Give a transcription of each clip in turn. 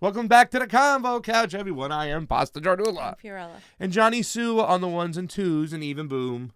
Welcome back to the Convo Couch, everyone. I am Pasta Jardula. I'm Fiorella. And Jonny Sue on the ones and twos, and even boom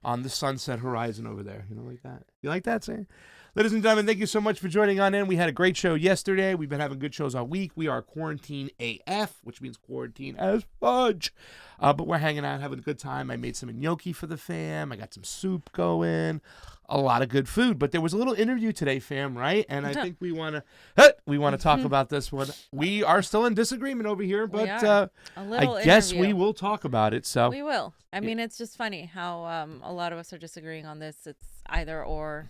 on the sunset horizon over there. You know, like that. You like that, Sam? Ladies and gentlemen, thank you so much for joining on in. We had a great show yesterday. We've been having good shows all week. We are quarantine AF, which means quarantine as fudge. But we're hanging out, having a good time. I made some gnocchi for the fam. I got some soup going. A lot of good food. But there was a little interview today, fam, right? And I think we want to talk about this one. We are still in disagreement over here, but I guess we will talk about it. So we will. I mean, it's just funny how a lot of us are disagreeing on this. It's either or.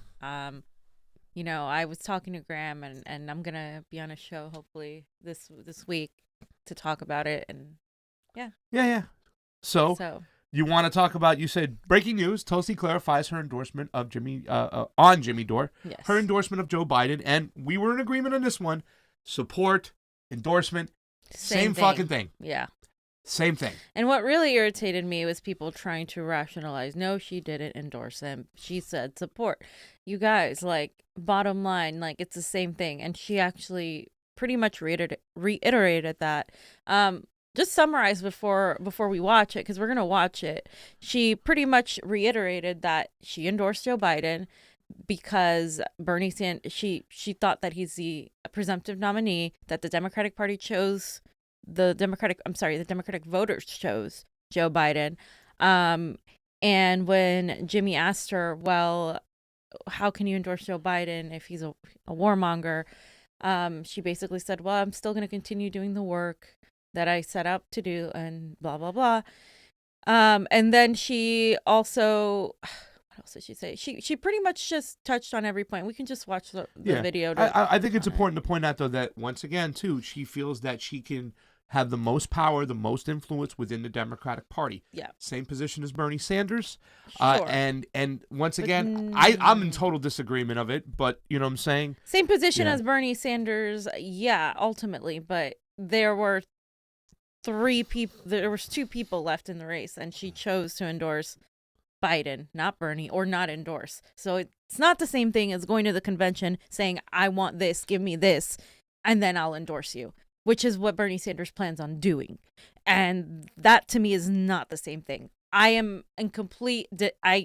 You know, I was talking to Graham, and I'm gonna be on a show hopefully this week to talk about it, and yeah. So you want to talk about? You said breaking news: Tulsi clarifies her endorsement of on Jimmy Dore. Yes. Her endorsement of Joe Biden, and we were in agreement on this one. Support, endorsement, same fucking thing. Yeah. Same thing. And what really irritated me was people trying to rationalize, no, she didn't endorse him. She said support. You guys, like, bottom line, like, it's the same thing. And she actually pretty much reiterated that. Just summarize before we watch it, because we're going to watch it. She pretty much reiterated that she endorsed Joe Biden because Bernie Sanders, she thought that he's the presumptive nominee, that the Democratic Party chose the Democratic voters chose Joe Biden. And when Jimmy asked her, well, how can you endorse Joe Biden if he's a warmonger? She basically said, well, I'm still going to continue doing the work that I set out to do and blah, blah, blah. And then she also, what else did she say? She pretty much just touched on every point. We can just watch the video. I think it's important to point out, though, that once again, too, she feels that she can have the most power, the most influence within the Democratic Party. Yeah. Same position as Bernie Sanders. Sure. And once again, I'm in total disagreement of it, but you know what I'm saying? Same position as Bernie Sanders, yeah, ultimately, but there were two people left in the race, and she chose to endorse Biden, not Bernie, or not endorse. So it's not the same thing as going to the convention saying, I want this, give me this, and then I'll endorse you, which is what Bernie Sanders plans on doing. And that to me is not the same thing. I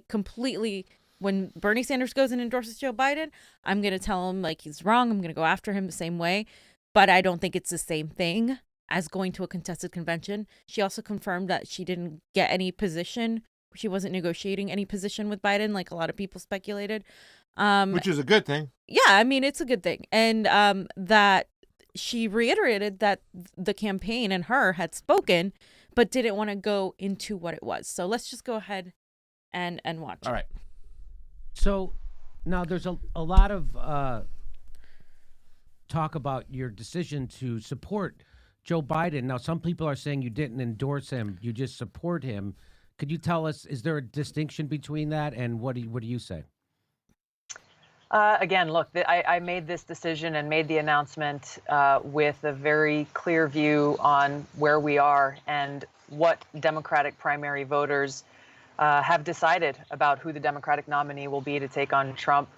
completely, when Bernie Sanders goes and endorses Joe Biden, I'm going to tell him like he's wrong. I'm going to go after him the same way. But I don't think it's the same thing as going to a contested convention. She also confirmed that she didn't get any position. She wasn't negotiating any position with Biden like a lot of people speculated. Which is a good thing. Yeah, I mean, it's a good thing. And that she reiterated that the campaign and her had spoken, but didn't want to go into what it was. So let's just go ahead and watch. All right. So now there's a lot of talk about your decision to support Joe Biden. Now, some people are saying you didn't endorse him, you just support him. Could you tell us, is there a distinction between that, and what do you say? Again, look, I made this decision and made the announcement with a very clear view on where we are and what Democratic primary voters have decided about who the Democratic nominee will be to take on Trump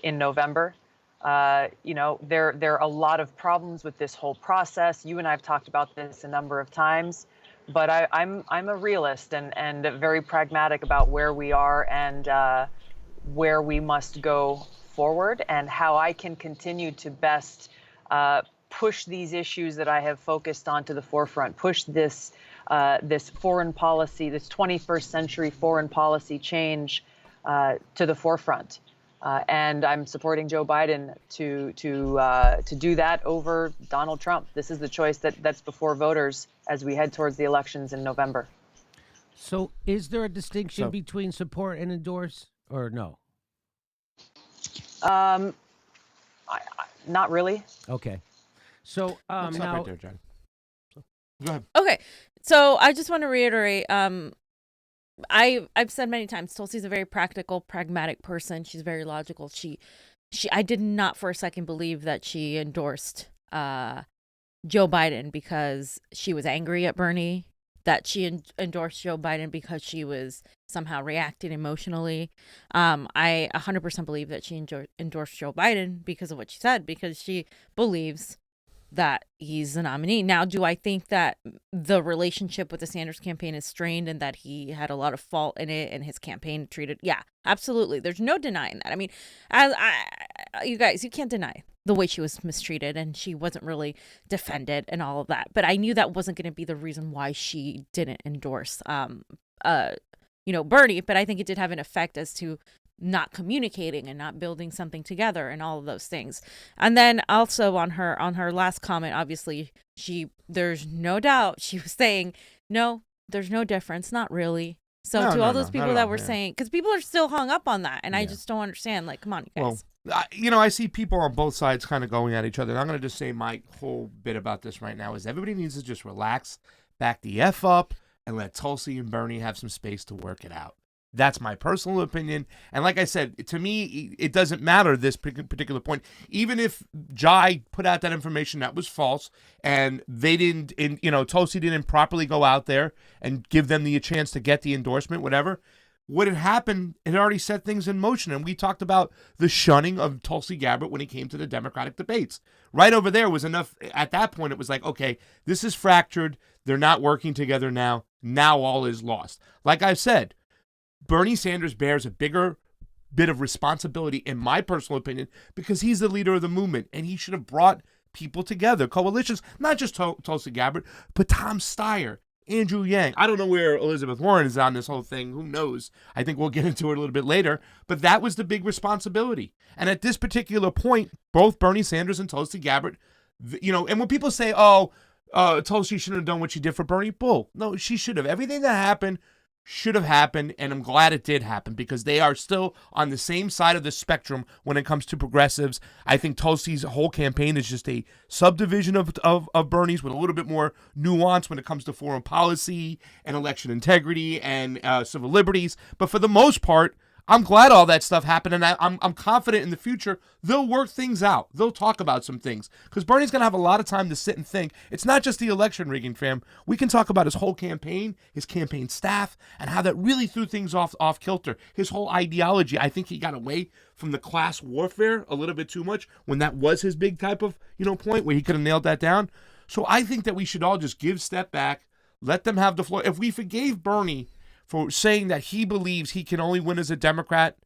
in November. You know, there are a lot of problems with this whole process. You and I have talked about this a number of times, but I'm a realist and very pragmatic about where we are and where we must go forward and how I can continue to best push these issues that I have focused on to the forefront, push this foreign policy, this 21st century foreign policy change to the forefront. And I'm supporting Joe Biden to do that over Donald Trump. This is the choice that's before voters as we head towards the elections in November. So is there a distinction between support and endorse, or no? Not really. Okay. So Now, right there, John. Go ahead. Okay. So I just want to reiterate, I've said many times, Tulsi's a very practical, pragmatic person. She's very logical. I did not for a second believe that she endorsed Joe Biden because she was angry at Bernie, that she endorsed Joe Biden because she was somehow reacting emotionally. I 100% believe that she endorsed Joe Biden because of what she said, because she believes that he's the nominee. Now, do I think that the relationship with the Sanders campaign is strained and that he had a lot of fault in it and his campaign treated? Yeah, absolutely. There's no denying that. I mean, you guys, you can't deny the way she was mistreated and she wasn't really defended and all of that. But I knew that wasn't going to be the reason why she didn't endorse, Bernie. But I think it did have an effect as to not communicating and not building something together and all of those things. And then also on her last comment, obviously there's no doubt she was saying, no, there's no difference. Not really. So No, to no, all no, those people not at that all, were yeah. saying, because people are still hung up on that. And I Yeah. just don't understand. Like, come on, you guys. Well, I see people on both sides kind of going at each other. And I'm going to just say my whole bit about this right now is everybody needs to just relax, back the F up, and let Tulsi and Bernie have some space to work it out. That's my personal opinion. And like I said, to me, it doesn't matter this particular point. Even if Jai put out that information that was false and they didn't, Tulsi didn't properly go out there and give them the chance to get the endorsement, whatever, what had happened, it already set things in motion. And we talked about the shunning of Tulsi Gabbard when it came to the Democratic debates. Right over there was enough. At that point, it was like, okay, this is fractured. They're not working together now. Now all is lost. Like I said, Bernie Sanders bears a bigger bit of responsibility, in my personal opinion, because he's the leader of the movement, and he should have brought people together, coalitions, not just Tulsi Gabbard, but Tom Steyer, Andrew Yang. I don't know where Elizabeth Warren is on this whole thing. Who knows? I think we'll get into it a little bit later, but that was the big responsibility. And at this particular point, both Bernie Sanders and Tulsi Gabbard, and when people say, Tulsi shouldn't have done what she did for Bernie, bull. No, she should have. Everything that happened should have happened, and I'm glad it did happen because they are still on the same side of the spectrum when it comes to progressives. I think Tulsi's whole campaign is just a subdivision of Bernie's with a little bit more nuance when it comes to foreign policy and election integrity and civil liberties. But for the most part, I'm glad all that stuff happened, and I'm confident in the future they'll work things out. They'll talk about some things because Bernie's going to have a lot of time to sit and think. It's not just the election rigging, fam. We can talk about his whole campaign, his campaign staff, and how that really threw things off kilter. His whole ideology, I think he got away from the class warfare a little bit too much when that was his big type of point where he could have nailed that down. So I think that we should all just step back, let them have the floor. If we forgave Bernie for saying that he believes he can only win as a Democrat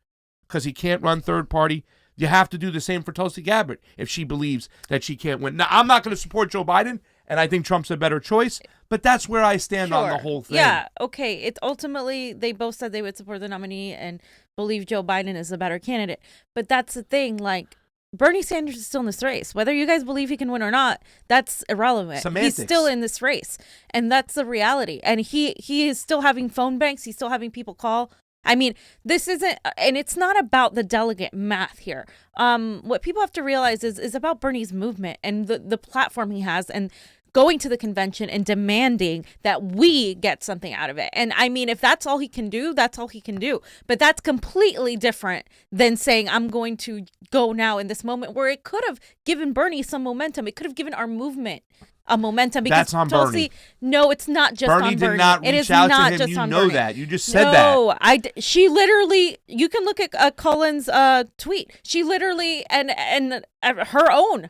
because he can't run third party, you have to do the same for Tulsi Gabbard if she believes that she can't win. Now, I'm not going to support Joe Biden, and I think Trump's a better choice, but that's where I stand on the whole thing. Yeah, okay. It's ultimately, they both said they would support the nominee and believe Joe Biden is the better candidate. But that's the thing, like, Bernie Sanders is still in this race. Whether you guys believe he can win or not, that's irrelevant. Semantics. He's still in this race, and that's the reality. And he is still having phone banks. He's still having people call. I mean, this isn't, and it's not about the delegate math here. What people have to realize is about Bernie's movement and the platform he has, and going to the convention and demanding that we get something out of it. And I mean, if that's all he can do, that's all he can do. But that's completely different than saying, I'm going to go now in this moment, where it could have given Bernie some momentum. It could have given our movement a momentum. Because that's on Tulsi, Bernie. No, it's not just Bernie on Bernie. Bernie did not it reach is out not to him. just You on know Bernie. that. You just said that. No, she literally, you can look at Cullen's tweet. She literally, and her own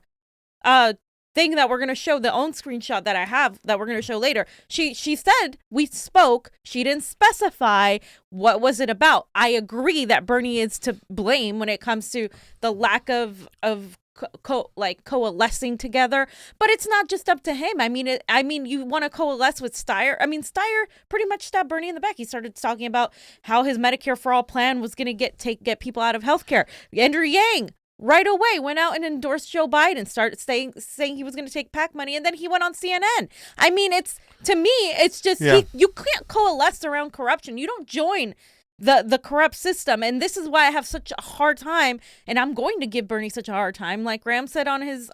thing that we're going to show, the own screenshot that I have that we're going to show later. She said we spoke. She didn't specify what was it about. I agree that Bernie is to blame when it comes to the lack of coalescing together, but it's not just up to him. I mean, you want to coalesce with Steyer. I mean, Steyer pretty much stabbed Bernie in the back. He started talking about how his Medicare for All plan was going to get people out of healthcare. Andrew Yang right away went out and endorsed Joe Biden, started saying he was going to take PAC money, and then he went on CNN. I mean, to me, it's just you can't coalesce around corruption. You don't join the corrupt system. And this is why I have such a hard time, and I'm going to give Bernie such a hard time. Like Graham said on his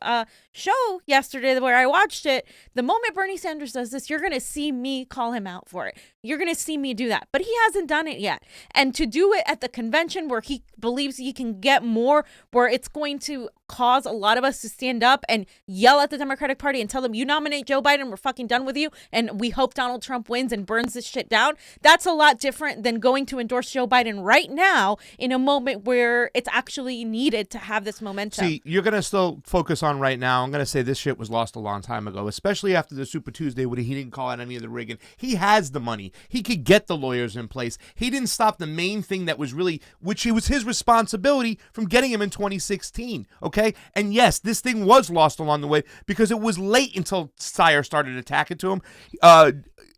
show yesterday where I watched it, the moment Bernie Sanders does this, you're going to see me call him out for it. You're going to see me do that. But he hasn't done it yet. And to do it at the convention where he believes he can get more, where it's going to cause a lot of us to stand up and yell at the Democratic Party and tell them, you nominate Joe Biden, we're fucking done with you, and we hope Donald Trump wins and burns this shit down. That's a lot different than going to endorse Joe Biden right now in a moment where it's actually needed to have this momentum. See, you're going to still focus on right now. I'm going to say this shit was lost a long time ago, especially after the Super Tuesday when he didn't call out any of the rigging. He has the money. He could get the lawyers in place. He didn't stop the main thing that was really, which it was his responsibility from getting him in 2016. Okay. And yes, this thing was lost along the way because it was late until Steyer started attacking to him.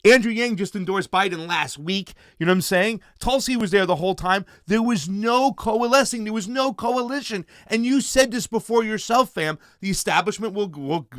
Andrew Yang just endorsed Biden last week. You know what I'm saying? Tulsi was there the whole time. There was no coalescing. There was no coalition. And you said this before yourself, fam. The establishment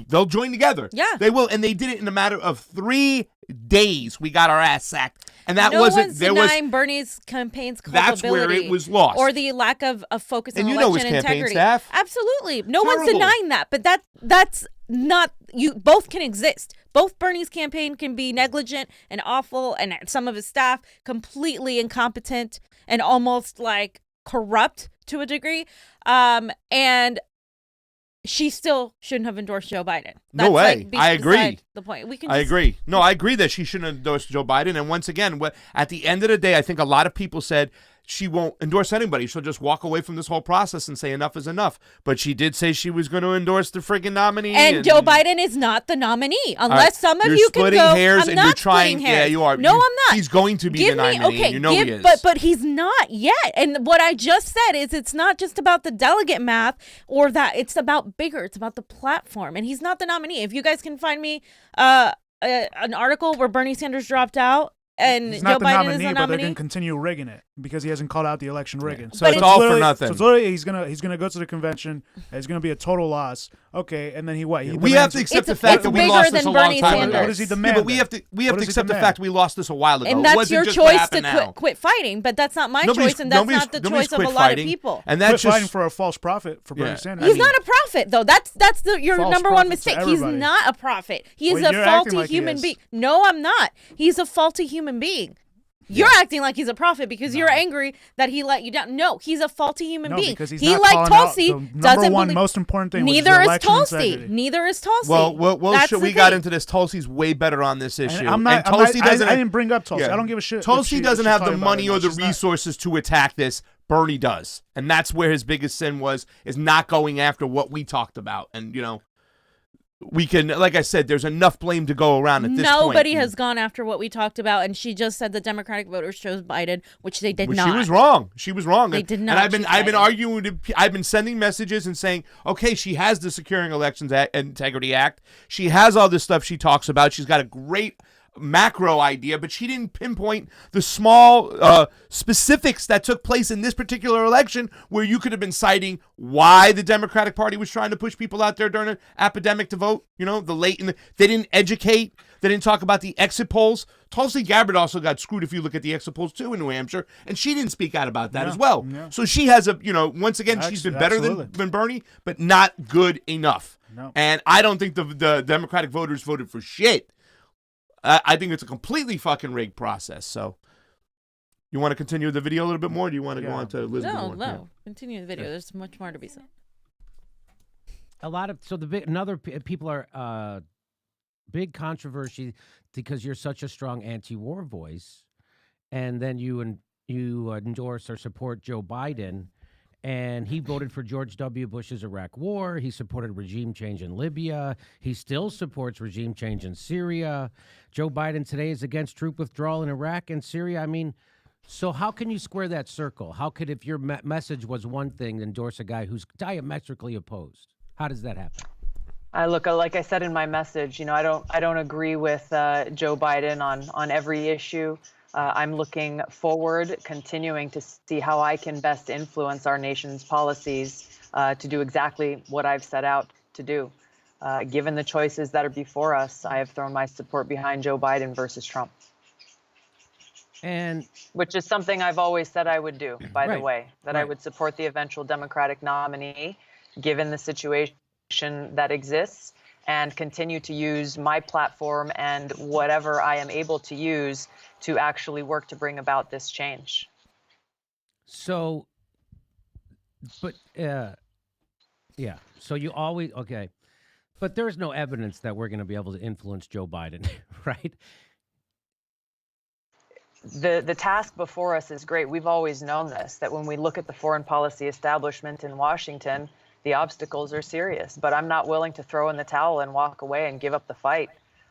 they'll join together. Yeah. They will. And they did it in a matter of 3 days. We got our ass sacked. And that no wasn't, one's there was, denying Bernie's campaign's that's culpability. where it was lost. Or the lack of focus on And you election know his campaign integrity. staff. Absolutely. No one's Terrible. denying that. But that's not, you both can exist. Both Bernie's campaign can be negligent and awful, and some of his staff completely incompetent and almost like corrupt to a degree. And she still shouldn't have endorsed Joe Biden. No way. I agree. beside the point. We can. I agree. No, I agree that she shouldn't endorse Joe Biden. And once again, at the end of the day, I think a lot of people said she won't endorse anybody. She'll just walk away from this whole process and say enough is enough. But she did say she was going to endorse the friggin' nominee. And Joe Biden is not the nominee, unless some of you can go. You're splitting hairs I'm and not you're trying. splitting hairs. Yeah, you are. No, I'm not. He's going to be the nominee. Okay, and you know he is. But he's not yet. And what I just said is it's not just about the delegate math or that. It's about bigger. It's about the platform. And he's not the nominee. If you guys can find me an article where Bernie Sanders dropped out and He's Joe not the Biden nominee, is the but they're nominee. going to continue rigging it because he hasn't called out the election rigging. So it's all for nothing. So it's literally he's gonna go to the convention. It's gonna be a total loss. Okay, and then he what? We have to accept the fact that we lost this a long time ago. What does he demand? Yeah, but we have to accept the fact we lost this a while ago. And It that's wasn't your just what choice happened to now. quit fighting, but that's not my Nobody's- choice, and that's nobody's- not the nobody's choice of a quit lot fighting. of people. And Quit that's fighting just for a false prophet for Bernie Yeah. Sanders. He's not a prophet, though. That's your False number one prophet to mistake. He's everybody. not a prophet. He's Well, a you're acting faulty like he human is. being. No, I'm not. He's a faulty human being. You're acting like he's a prophet because you're angry that he let you down. No, he's a faulty human being. Because he's he, not like calling out Tulsi, the number doesn't one believe. most important thing. which Neither is election Tulsi. integrity. Neither is Tulsi. well, That's we the got thing. into this. Tulsi's way better on this issue. And I'm not. And Tulsi doesn't. I didn't bring up Tulsi. Yeah. I don't give a shit. Tulsi doesn't have the money or the resources. resources to attack this. Bernie does, and that's where his biggest sin is not going after what we talked about. And we can, like I said, there's enough blame to go around at this point. Nobody has gone after what we talked about, and she just said the Democratic voters chose Biden, which they did not. She was wrong. She was wrong. They did not And I've been choose Biden. arguing. I've been sending messages and saying, okay, she has the Securing Elections Integrity Act. She has all this stuff she talks about. She's got a great macro idea, but she didn't pinpoint the small specifics that took place in this particular election where you could have been citing why the Democratic Party was trying to push people out there during an epidemic to vote. They didn't educate. They didn't talk about the exit polls. Tulsi Gabbard also got screwed if you look at the exit polls too in New Hampshire, and she didn't speak out about that as well. Yeah. So she has once again, she's been better than Bernie, but not good enough. No. And I don't think the Democratic voters voted for shit. I think it's a completely fucking rigged process. So, you want to continue the video a little bit more? Or do you want to go on to Elizabeth No, Warren? no. Continue the video. There's much more to be said. A lot of people are big controversy because you're such a strong anti-war voice, and then you endorse or support Joe Biden. And he voted for George W. Bush's Iraq War. He supported regime change in Libya. He still supports regime change in Syria. Joe Biden today is against troop withdrawal in Iraq and Syria. I mean, so how can you square that circle? How could, if your message was one thing, endorse a guy who's diametrically opposed? How does that happen? Like I said in my message, I don't agree with Joe Biden on every issue. I'm looking forward, continuing to see how I can best influence our nation's policies to do exactly what I've set out to do. Given the choices that are before us, I have thrown my support behind Joe Biden versus Trump. Which is something I've always said I would do, by the way, that I would support the eventual Democratic nominee, given the situation that exists, and continue to use my platform and whatever I am able to use to actually work to bring about this change. So, but Yeah. So you always okay, but there's no evidence that we're going to be able to influence Joe Biden, right? The task before us is great. We've always known this, that when we look at the foreign policy establishment in Washington, the obstacles are serious. But I'm not willing to throw in the towel and walk away and give up the fight.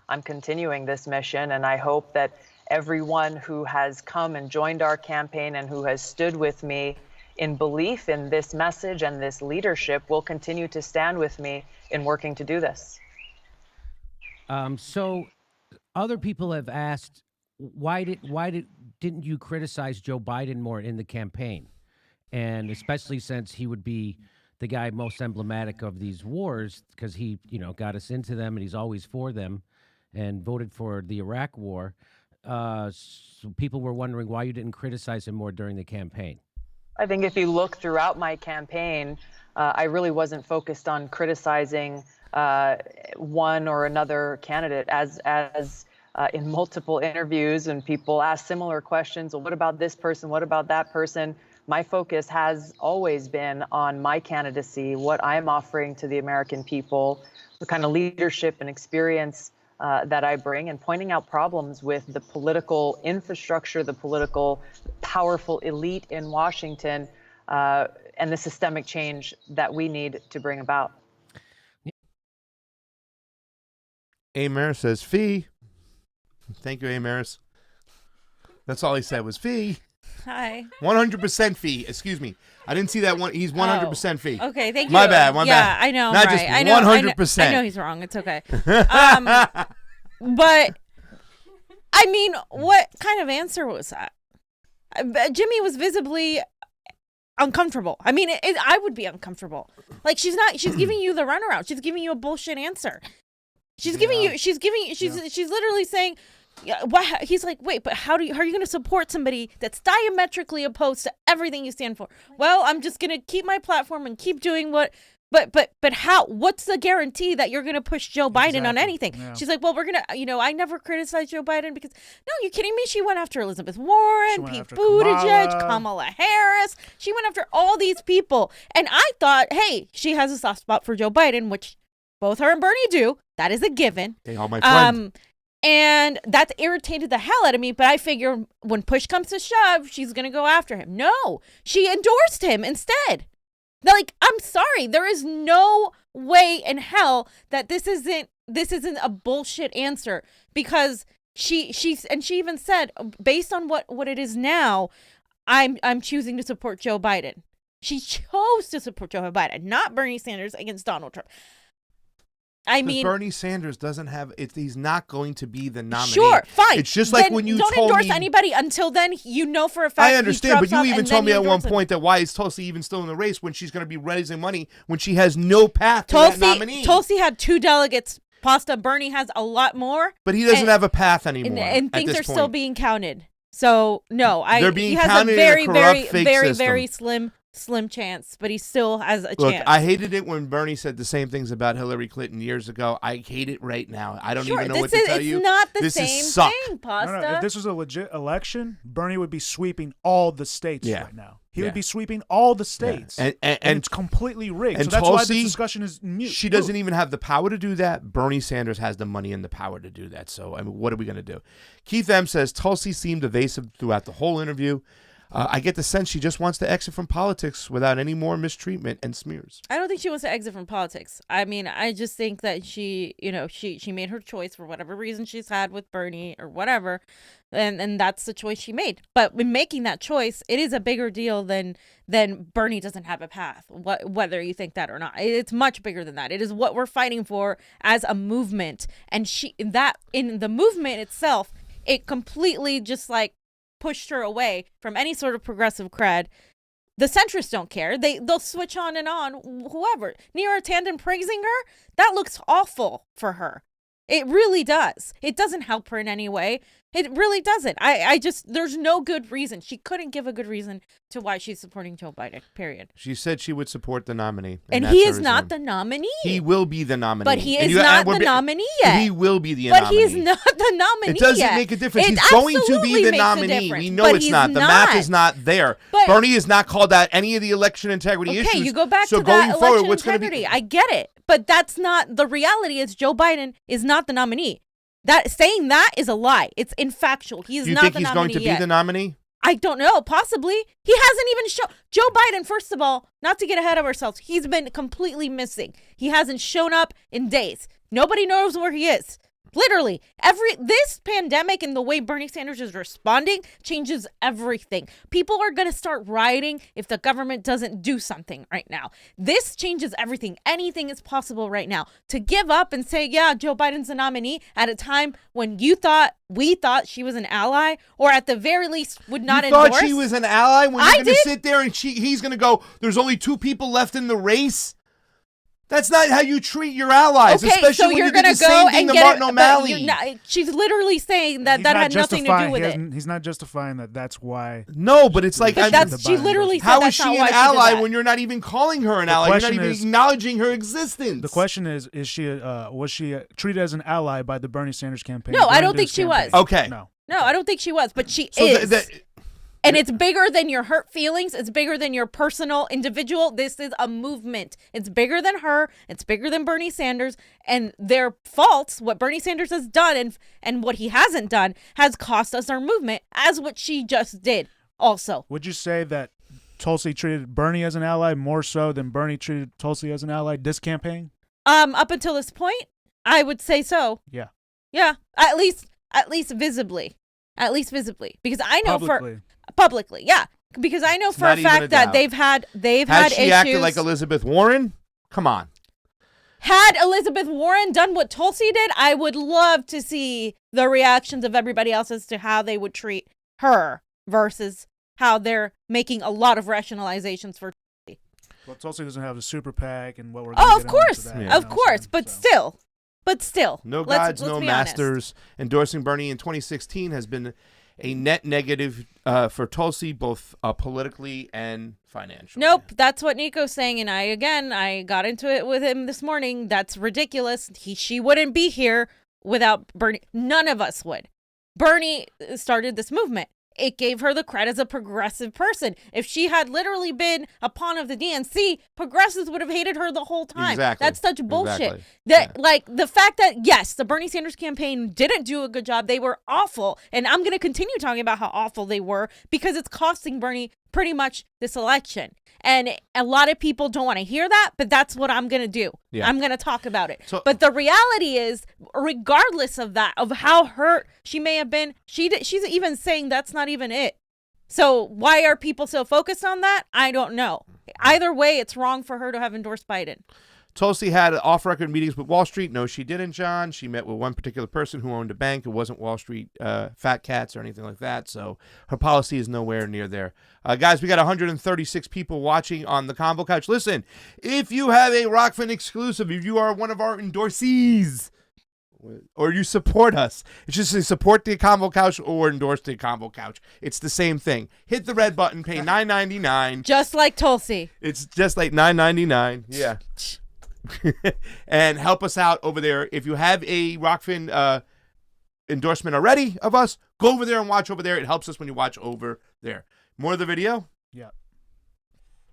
I'm continuing this mission, and I hope that everyone who has come and joined our campaign and who has stood with me in belief in this message and this leadership will continue to stand with me in working to do this. So other people have asked, why didn't you criticize Joe Biden more in the campaign? And especially since he would be the guy most emblematic of these wars, because he, got us into them and he's always for them and voted for the Iraq war. So people were wondering why you didn't criticize him more during the campaign. I think if you look throughout my campaign, I really wasn't focused on criticizing one or another candidate. As in multiple interviews, and people ask similar questions, well, what about this person? What about that person? My focus has always been on my candidacy, what I'm offering to the American people, the kind of leadership and experience that I bring, and pointing out problems with the political infrastructure, the political powerful elite in Washington, and the systemic change that we need to bring about. A. Maris says, fee. Thank you, A. Maris. That's all he said was fee. Hi. 100% fee. Excuse me. I didn't see that one. He's 100% fee. Okay, thank you. My bad. Yeah, I know. Not right. just I know, 100%. I know he's wrong. It's okay. But I mean, what kind of answer was that? Jimmy was visibly uncomfortable. I mean, I would be uncomfortable. Like she's giving you the runaround. She's giving you a bullshit answer. She's literally saying, he's like, wait, but how are you going to support somebody that's diametrically opposed to everything you stand for? Well, I'm just going to keep my platform and keep doing but how, what's the guarantee that you're going to push Joe Biden on anything? Yeah. She's like, well, we're going to, I never criticized Joe Biden because, no, you kidding me? She went after Elizabeth Warren, Pete Buttigieg, Kamala Harris. She went after all these people. And I thought, hey, she has a soft spot for Joe Biden, which both her and Bernie do. That is a given. Hey, all my friends. And that's irritated the hell out of me. But I figure when push comes to shove, she's going to go after him. No, she endorsed him instead. Like, I'm sorry. There is no way in hell that this isn't a bullshit answer, because she even said, based on what it is now, I'm choosing to support Joe Biden. She chose to support Joe Biden, not Bernie Sanders against Donald Trump. I mean, Bernie Sanders doesn't have it. He's not going to be the nominee. Sure, fine. It's just like when you don't told endorse me, anybody until then. You know for a fact. I understand, but you even told me at one him. point that why is Tulsi even still in the race when she's going to be raising money when she has no path to that nominee? Tulsi had 2 delegates. Pasta. Bernie has a lot more, but he doesn't have a path anymore. And things are still being counted. So no, they're being he has counted a very, in a corrupt, very, fake very, system. very slim chance, but he still has a Look, chance. I hated it when Bernie said the same things about Hillary Clinton years ago. I hate it right now. I don't even know what to tell you. It's not the this same is suck. thing, Pasta. No, if this was a legit election, Bernie would be sweeping all the states right now. He would be sweeping all the states. Yeah. And it's completely rigged. And so that's Tulsi, why this discussion is mute. She doesn't even have the power to do that. Bernie Sanders has the money and the power to do that. So, I mean, what are we going to do? Keith M. says, Tulsi seemed evasive throughout the whole interview. I get the sense she just wants to exit from politics without any more mistreatment and smears. I don't think she wants to exit from politics. I mean, I just think that she made her choice for whatever reason she's had with Bernie or whatever, and that's the choice she made. But in making that choice, it is a bigger deal than Bernie doesn't have a path, whether you think that or not. It's much bigger than that. It is what we're fighting for as a movement, and in the movement itself, it completely just like pushed her away from any sort of progressive cred. The centrists don't care. They'll switch on and on. Whoever. Neera Tanden praising her, that looks awful for her. It really does. It doesn't help her in any way. It really doesn't. I just, there's no good reason. She couldn't give a good reason to why she's supporting Joe Biden, period. She said she would support the nominee. And he is not the nominee. He will be the nominee. But he is not the nominee yet. He will be the nominee. But he's not the nominee yet. It doesn't make a difference. He's going to be the nominee. We know it's not. The math is not there. Bernie has not called out any of the election integrity issues. Okay, you go back so to going that forward, election what's integrity. going to be? I get it. But that's not, the reality is Joe Biden is not the nominee. That saying that is a lie. It's infactual. He is not the nominee. Do you think he's going to be the nominee? I don't know. Possibly. He hasn't even shown. This Biden, first of all, not to get ahead of ourselves, he's been completely missing. He hasn't shown up in days. Nobody knows where he is. Literally, this pandemic and the way Bernie Sanders is responding changes everything. People are going to start rioting if the government doesn't do something right now. This changes everything. Anything is possible right now. To give up and say, yeah, Joe Biden's the nominee at a time when we thought she was an ally, or at the very least would not endorse. You thought she was an ally when you're going to sit there and he's going to go, there's only 2 people left in the race? That's not how you treat your allies, okay, especially so when you're you did gonna the same thing to Martin O'Malley. She's literally saying that had nothing to do with it. He's not justifying that. That's why. No, but it's like she literally said how that's is not she why an ally did that. when you're not even calling her an ally? You're not even acknowledging her existence. The question is she was she treated as an ally by the Bernie Sanders campaign? No, I don't think she was. Okay. No, I don't think she was, but she is. And it's bigger than your hurt feelings. It's bigger than your personal individual. This is a movement. It's bigger than her. It's bigger than Bernie Sanders. And their faults, what Bernie Sanders has done and what he hasn't done, has cost us our movement, as what she just did also. Would you say that Tulsi treated Bernie as an ally more so than Bernie treated Tulsi as an ally this campaign? Up until this point, I would say so. Yeah. Yeah. At least visibly. Because I know publicly, yeah. Because I know for a fact that they've had Has she issues. acted like Elizabeth Warren? Come on. Had Elizabeth Warren done what Tulsi did, I would love to see the reactions of everybody else as to how they would treat her versus how they're making a lot of rationalizations for Tulsi. Well, Tulsi doesn't have a super PAC and what we're going to of course, but still. No gods, no masters. Endorsing Bernie in 2016 has been a net negative for Tulsi, both politically and financially. Nope, that's what Nico's saying, and I got into it with him this morning. That's ridiculous. She wouldn't be here without Bernie. None of us would. Bernie started this movement. It gave her the credit as a progressive person. If she had literally been a pawn of the DNC, progressives would have hated her the whole time. Exactly. That's such bullshit. Exactly. Like the fact that, yes, the Bernie Sanders campaign didn't do a good job. They were awful. And I'm going to continue talking about how awful they were because it's costing Bernie pretty much this election. And a lot of people don't want to hear that, but that's what I'm going to do. Yeah. I'm going to talk about it. But the reality is, regardless of that, of how hurt she may have been, she's even saying that's not even it. So why are people so focused on that? I don't know. Either way, it's wrong for her to have endorsed Biden. Tulsi had off-record meetings with Wall Street. No, she didn't, John. She met with one particular person who owned a bank. It wasn't Wall Street fat cats or anything like that. So her policy is nowhere near there. Guys, we got 136 people watching on the CONVO Couch. Listen, if you have a ROKFIN exclusive, if you are one of our endorsees, or you support us, it's just to support the CONVO Couch or endorse the CONVO Couch. It's the same thing. Hit the red button, pay $9.99. Just like Tulsi. It's just like $9.99. Yeah. And help us out over there. If you have a ROKFIN endorsement already of us, go over there and watch over there. It helps us when you watch over there. More of the video? Yeah.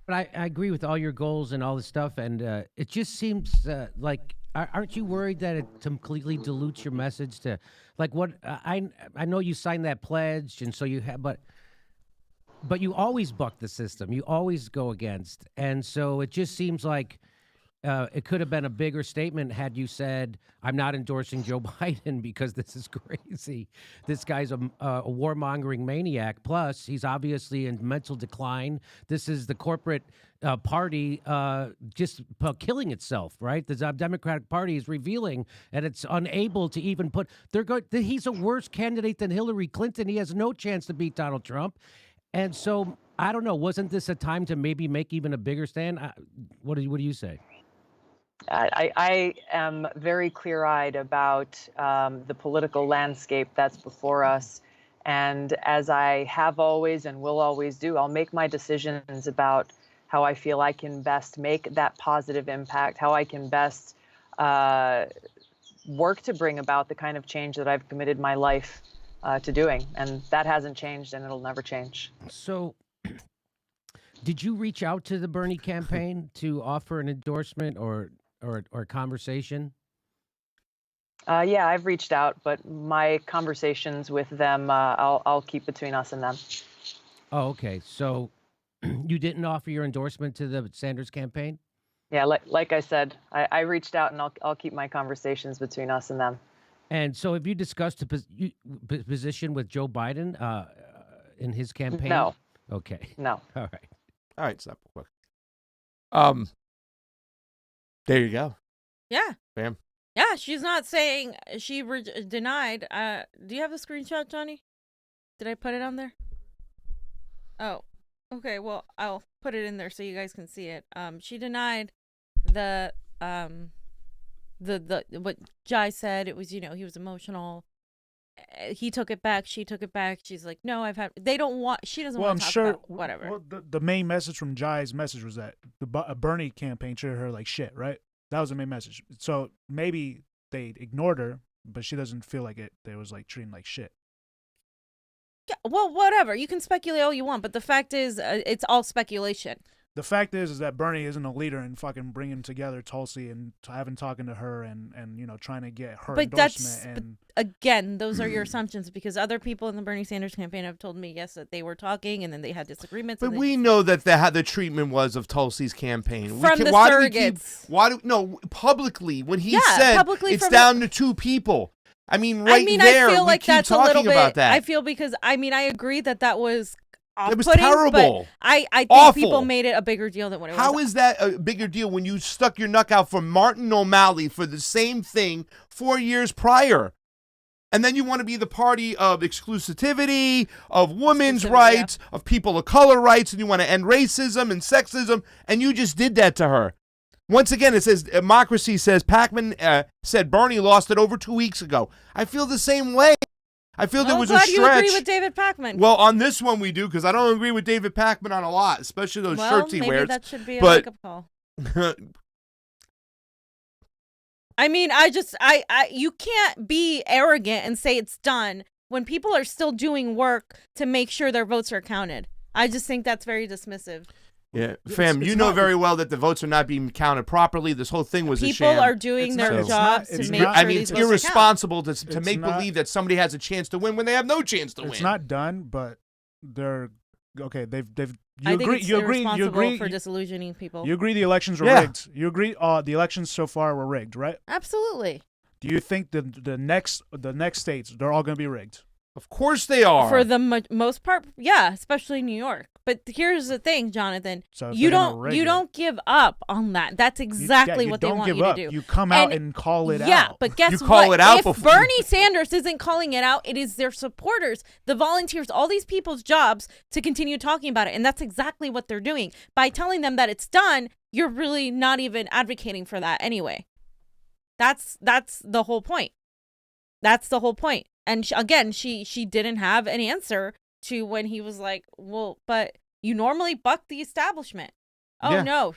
But I agree with all your goals and all this stuff, and it just seems like, aren't you worried that it completely dilutes your message to, like, what, I know you signed that pledge, and so you have, but you always buck the system. You always go against, and so it just seems like it could have been a bigger statement had you said, I'm not endorsing Joe Biden because this is crazy. This guy's a warmongering maniac. Plus, he's obviously in mental decline. This is the corporate party just killing itself, right? The Democratic Party is revealing that it's unable to even put... He's a worse candidate than Hillary Clinton. He has no chance to beat Donald Trump. And so, I don't know, wasn't this a time to maybe make even a bigger stand? What do you say? I am very clear-eyed about the political landscape that's before us. And as I have always and will always do, I'll make my decisions about how I feel I can best make that positive impact, how I can best work to bring about the kind of change that I've committed my life to doing. And that hasn't changed, and it'll never change. So, did you reach out to the Bernie campaign to offer an endorsement or conversation? Yeah, I've reached out, but my conversations with them, I'll keep between us and them. Oh, okay. So, you didn't offer your endorsement to the Sanders campaign? Yeah, like I said, I reached out, and I'll keep my conversations between us and them. And so, have you discussed a position with Joe Biden in his campaign? No. Okay. No. All right. All right, stop real quick. There you go. Yeah. Bam. Yeah, she's not saying she denied. Do you have the screenshot, Johnny? Did I put it on there? Oh, okay. Well, I'll put it in there so you guys can see it. She denied the what Jai said. It was, he was emotional. He took it back. She took it back. She's like, no, they don't want. She doesn't want to talk about whatever. Well, the main message from Jai's message was that the Bernie campaign treated her like shit, right? That was the main message. So maybe they ignored her, but she doesn't feel like it. They was like treating like shit. Yeah, well, whatever. You can speculate all you want, but the fact is, it's all speculation. The fact is that Bernie isn't a leader in fucking bringing together Tulsi and having talking to her and trying to get her endorsement. But again, those are your assumptions, because other people in the Bernie Sanders campaign have told me, yes, that they were talking and then they had disagreements. But we know that the treatment was of Tulsi's campaign. From the surrogates. Publicly, when he Yeah, said publicly it's from down to two people. I mean, there, I feel like we keep that's a talking little bit, about that. I feel because, I agree that was it was off-putting, terrible. but I think Awful. people made it a bigger deal than what it was. How is that a bigger deal when you stuck your neck out for Martin O'Malley for the same thing 4 years prior? And then you want to be the party of exclusivity, of women's rights, of people of color rights, and you want to end racism and sexism, and you just did that to her. Once again, it says, Democracy says, Pacman said Bernie lost it over 2 weeks ago. I feel the same way. I feel there was a stretch. I'm glad you agree with David Pacman. Well, on this one we do, because I don't agree with David Pacman on a lot, especially those shirts he wears. Maybe that should be a wake-up call. You can't be arrogant and say it's done when people are still doing work to make sure their votes are counted. I just think that's very dismissive. Yeah, fam, you know very well that the votes are not being counted properly. This whole thing was a sham. People are doing their jobs to make sure it's irresponsible to make believe that somebody has a chance to win when they have no chance to win. It's not done, but they're okay. They've. I think it's irresponsible for disillusioning people. You agree the elections were rigged. You agree the elections so far were rigged, right? Absolutely. Do you think the next states they're all going to be rigged? Of course they are. For the most part, yeah, especially New York. But here's the thing, Jonathan. So you don't give up on that. That's exactly what they want you to do. You come out and call it out. Yeah, but guess what? You call it out if Bernie Sanders isn't calling it out, it is their supporters, the volunteers, all these people's jobs to continue talking about it. And that's exactly what they're doing. By telling them that it's done, you're really not even advocating for that anyway. That's the whole point. That's the whole point. And she didn't have an answer to when he was like, well, but you normally buck the establishment. Oh, yeah. No.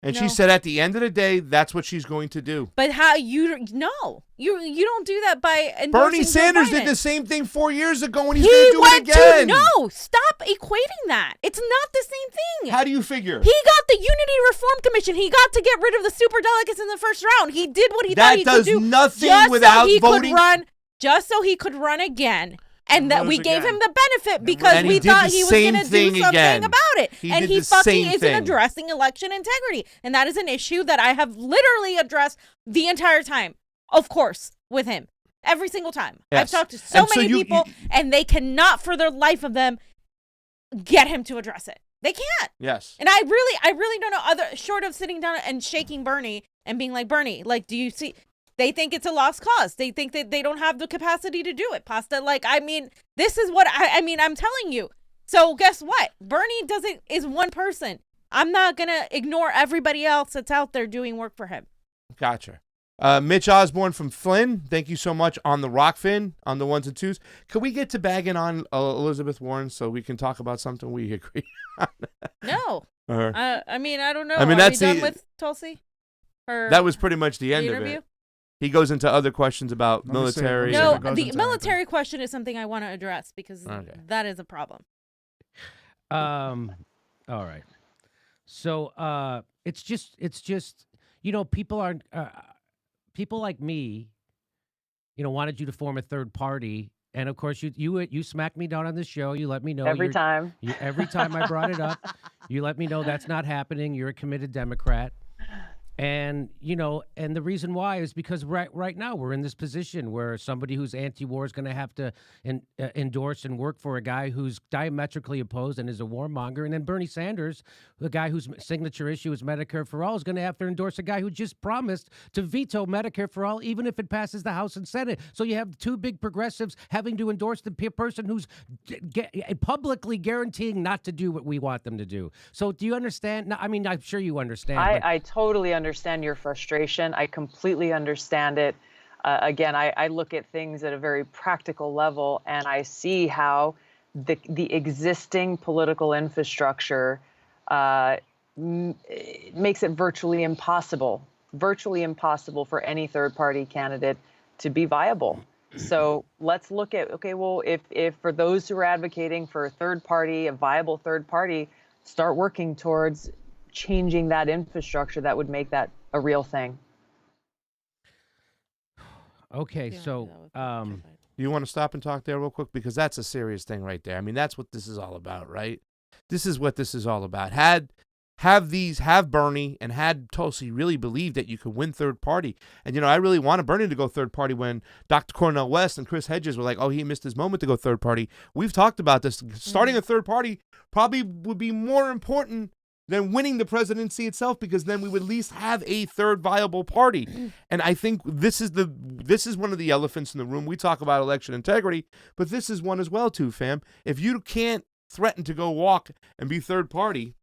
And she said at the end of the day, that's what she's going to do. But how you don't do that by endorsing Bernie Sanders Joe Biden. did the same thing 4 years ago and he's going to do it again. No, stop equating that. It's not the same thing. How do you figure? He got the Unity Reform Commission. He got to get rid of the superdelegates in the first round. He did what he thought he could do. That does nothing without voting. Just so he could run again. And that we gave him the benefit because we thought he was going to do something about it. And he fucking isn't addressing election integrity. And that is an issue that I have literally addressed the entire time, of course, with him. Every single time. Yes. I've talked to so many people, and they cannot, for their life of them, get him to address it. They can't. Yes. And I really don't know, short of sitting down and shaking Bernie and being like, Bernie, do you see... They think it's a lost cause. They think that they don't have the capacity to do it. This is what I'm telling you. So guess what? Bernie is one person. I'm not going to ignore everybody else that's out there doing work for him. Gotcha. Mitch Osborne from Flynn, thank you so much on the ROKFIN, on the ones and twos. Could we get to bagging on Elizabeth Warren so we can talk about something we agree on? No. I mean, I don't know. I mean, Are that's we done the- with Tulsi? That was pretty much the end of interview? it. He goes into other questions about Let me see. military. Yeah, No, it goes the into military question is something I want to address because Okay. that is a problem. All right. So it's just people aren't people like me, wanted you to form a third party, and of course you smacked me down on this show. You let me know Every time. every time I brought it up, you let me know that's not happening. You're a committed Democrat. And and the reason why is because right now we're in this position where somebody who's anti-war is going to have to endorse and work for a guy who's diametrically opposed and is a warmonger, and then Bernie Sanders, the guy whose signature issue is Medicare for All, is going to have to endorse a guy who just promised to veto Medicare for All, even if it passes the House and Senate. So you have two big progressives having to endorse the person who's publicly guaranteeing not to do what we want them to do. So do you understand? No, I mean, I'm sure you understand. I totally understand your frustration. I completely understand it. Again, I look at things at a very practical level, and I see how the existing political infrastructure makes it virtually impossible for any third-party candidate to be viable. So let's look at, okay, well, if for those who are advocating for a third party, a viable third party, start working towards changing that infrastructure that would make that a real thing. Okay, Yeah, so that was You want to stop and talk there real quick? Because that's a serious thing right there. I mean, that's what this is all about, right? This is what this is all about. Have Bernie and had Tulsi really believe that you could win third party. And, I really wanted Bernie to go third party when Dr. Cornel West and Chris Hedges were like, oh, he missed his moment to go third party. We've talked about this. Starting a third party probably would be more important than winning the presidency itself, because then we would at least have a third viable party. And I think this is one of the elephants in the room. We talk about election integrity, but this is one as well too, fam. If you can't threaten to go walk and be third party,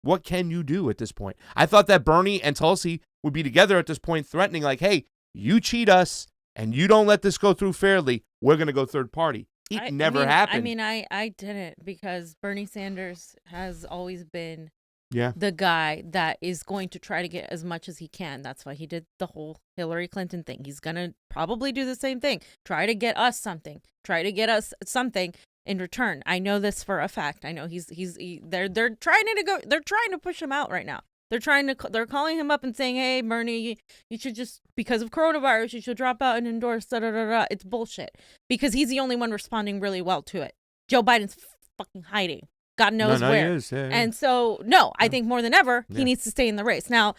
what can you do at this point? I thought that Bernie and Tulsi would be together at this point, threatening like, hey, you cheat us and you don't let this go through fairly, we're going to go third party. It never happened. I mean, I didn't, because Bernie Sanders has always been Yeah. the guy that is going to try to get as much as he can. That's why he did the whole Hillary Clinton thing. He's going to probably do the same thing. Try to get us something. Try to get us something in return. I know this for a fact. I know they're trying to push him out right now. They're calling him up and saying, "Hey, Bernie, you should just, because of coronavirus, you should drop out and endorse da da da da." It's bullshit, because he's the only one responding really well to it. Joe Biden's fucking hiding. God knows where. He is. Yeah, yeah. And so, no, I think more than ever, he needs to stay in the race. Now,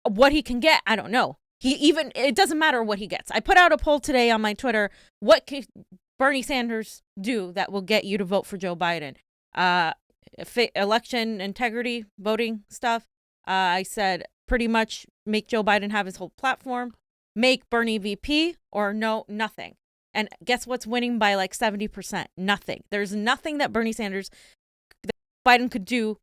what he can get, I don't know. It doesn't matter what he gets. I put out a poll today on my Twitter. What can Bernie Sanders do that will get you to vote for Joe Biden? Election integrity, voting stuff. I said pretty much make Joe Biden have his whole platform, make Bernie VP, or no, nothing. And guess what's winning by like 70%? Nothing. There's nothing that Biden could do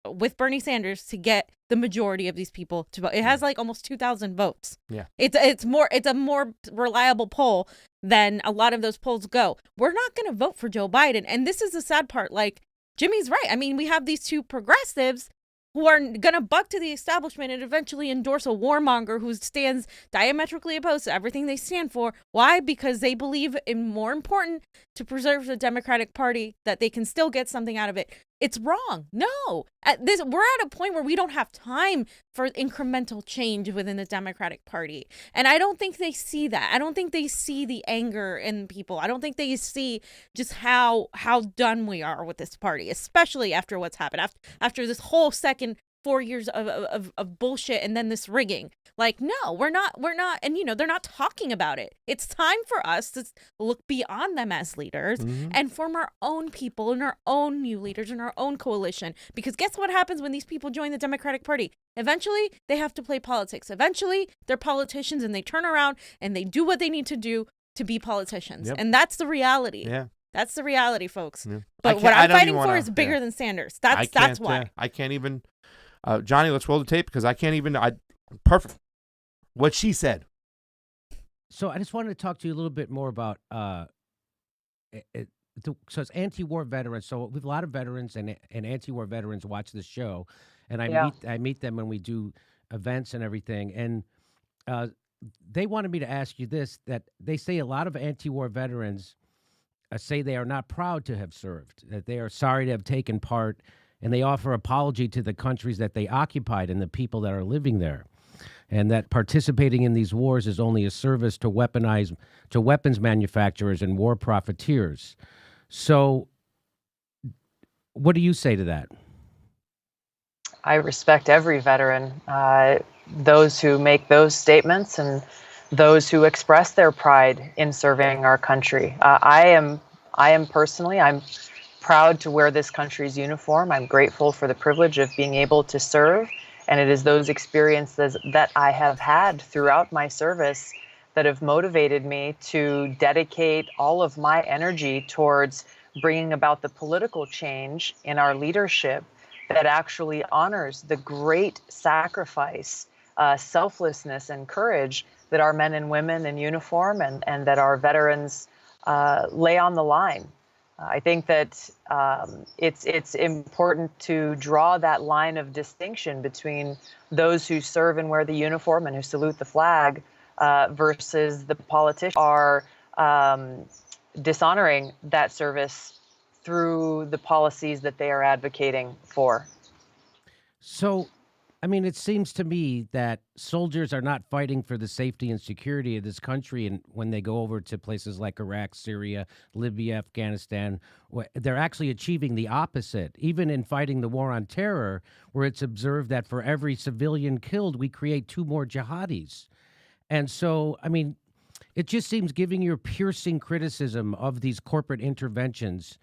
with Bernie Sanders to get the majority of these people to vote. It has like almost 2,000 votes. Yeah. It's a more reliable poll than a lot of those polls go. We're not going to vote for Joe Biden. And this is the sad part. Like, Jimmy's right. I mean, we have these two progressives who are going to buck to the establishment and eventually endorse a warmonger who stands diametrically opposed to everything they stand for. Why? Because they believe it more important to preserve the Democratic Party, that they can still get something out of it. It's wrong. No. We're at a point where we don't have time for incremental change within the Democratic Party. And I don't think they see that. I don't think they see the anger in people. I don't think they see just how done we are with this party, especially after what's happened, after this whole second 4 years of bullshit and then this rigging. Like, no, we're not. And, they're not talking about it. It's time for us to look beyond them as leaders and form our own people and our own new leaders and our own coalition. Because guess what happens when these people join the Democratic Party? Eventually, they have to play politics. Eventually, they're politicians and they turn around and they do what they need to do to be politicians. Yep. And that's the reality. Yeah. That's the reality, folks. Yeah. But what I'm fighting for wanna, is bigger than Sanders. That's why. I can't even. Johnny, let's roll the tape, because I can't even. Perfect. what she said. So I just wanted to talk to you a little bit more about so it's anti-war veterans. So we have a lot of veterans and anti-war veterans watch this show, and I meet them when we do events and everything. And they wanted me to ask you this: that they say a lot of anti-war veterans say they are not proud to have served, that they are sorry to have taken part, and they offer apology to the countries that they occupied and the people that are living there, and that participating in these wars is only a service to weapons manufacturers and war profiteers. So what do you say to that? I respect every veteran, those who make those statements and those who express their pride in serving our country. I am personally, I'm proud to wear this country's uniform. I'm grateful for the privilege of being able to serve. And it is those experiences that I have had throughout my service that have motivated me to dedicate all of my energy towards bringing about the political change in our leadership that actually honors the great sacrifice, selflessness, and courage that our men and women in uniform and that our veterans lay on the line. I think that it's important to draw that line of distinction between those who serve and wear the uniform and who salute the flag versus the politicians are dishonoring that service through the policies that they are advocating for. So, I mean, it seems to me that soldiers are not fighting for the safety and security of this country, and when they go over to places like Iraq, Syria, Libya, Afghanistan, they're actually achieving the opposite. Even in fighting the war on terror, where it's observed that for every civilian killed, we create 2 more jihadis. And so, I mean, it just seems, giving your piercing criticism of these corporate interventions,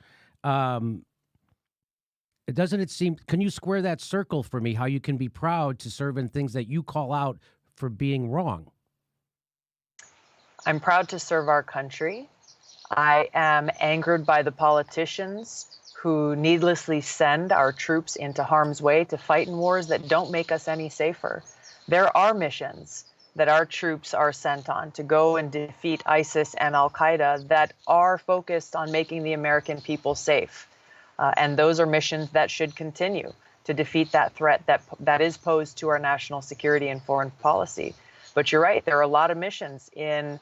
doesn't it seem, can you square that circle for me, how you can be proud to serve in things that you call out for being wrong? I'm proud to serve our country. I am angered by the politicians who needlessly send our troops into harm's way to fight in wars that don't make us any safer. There are missions that our troops are sent on to go and defeat ISIS and Al-Qaeda that are focused on making the American people safe. And those are missions that should continue to defeat that threat that is posed to our national security and foreign policy. But you're right, there are a lot of missions in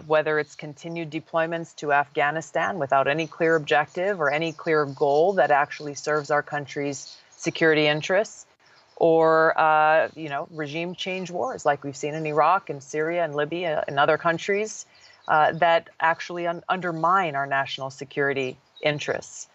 whether it's continued deployments to Afghanistan without any clear objective or any clear goal that actually serves our country's security interess, or regime change wars like we've seen in Iraq and Syria and Libya and other countries that actually undermine our national security interests.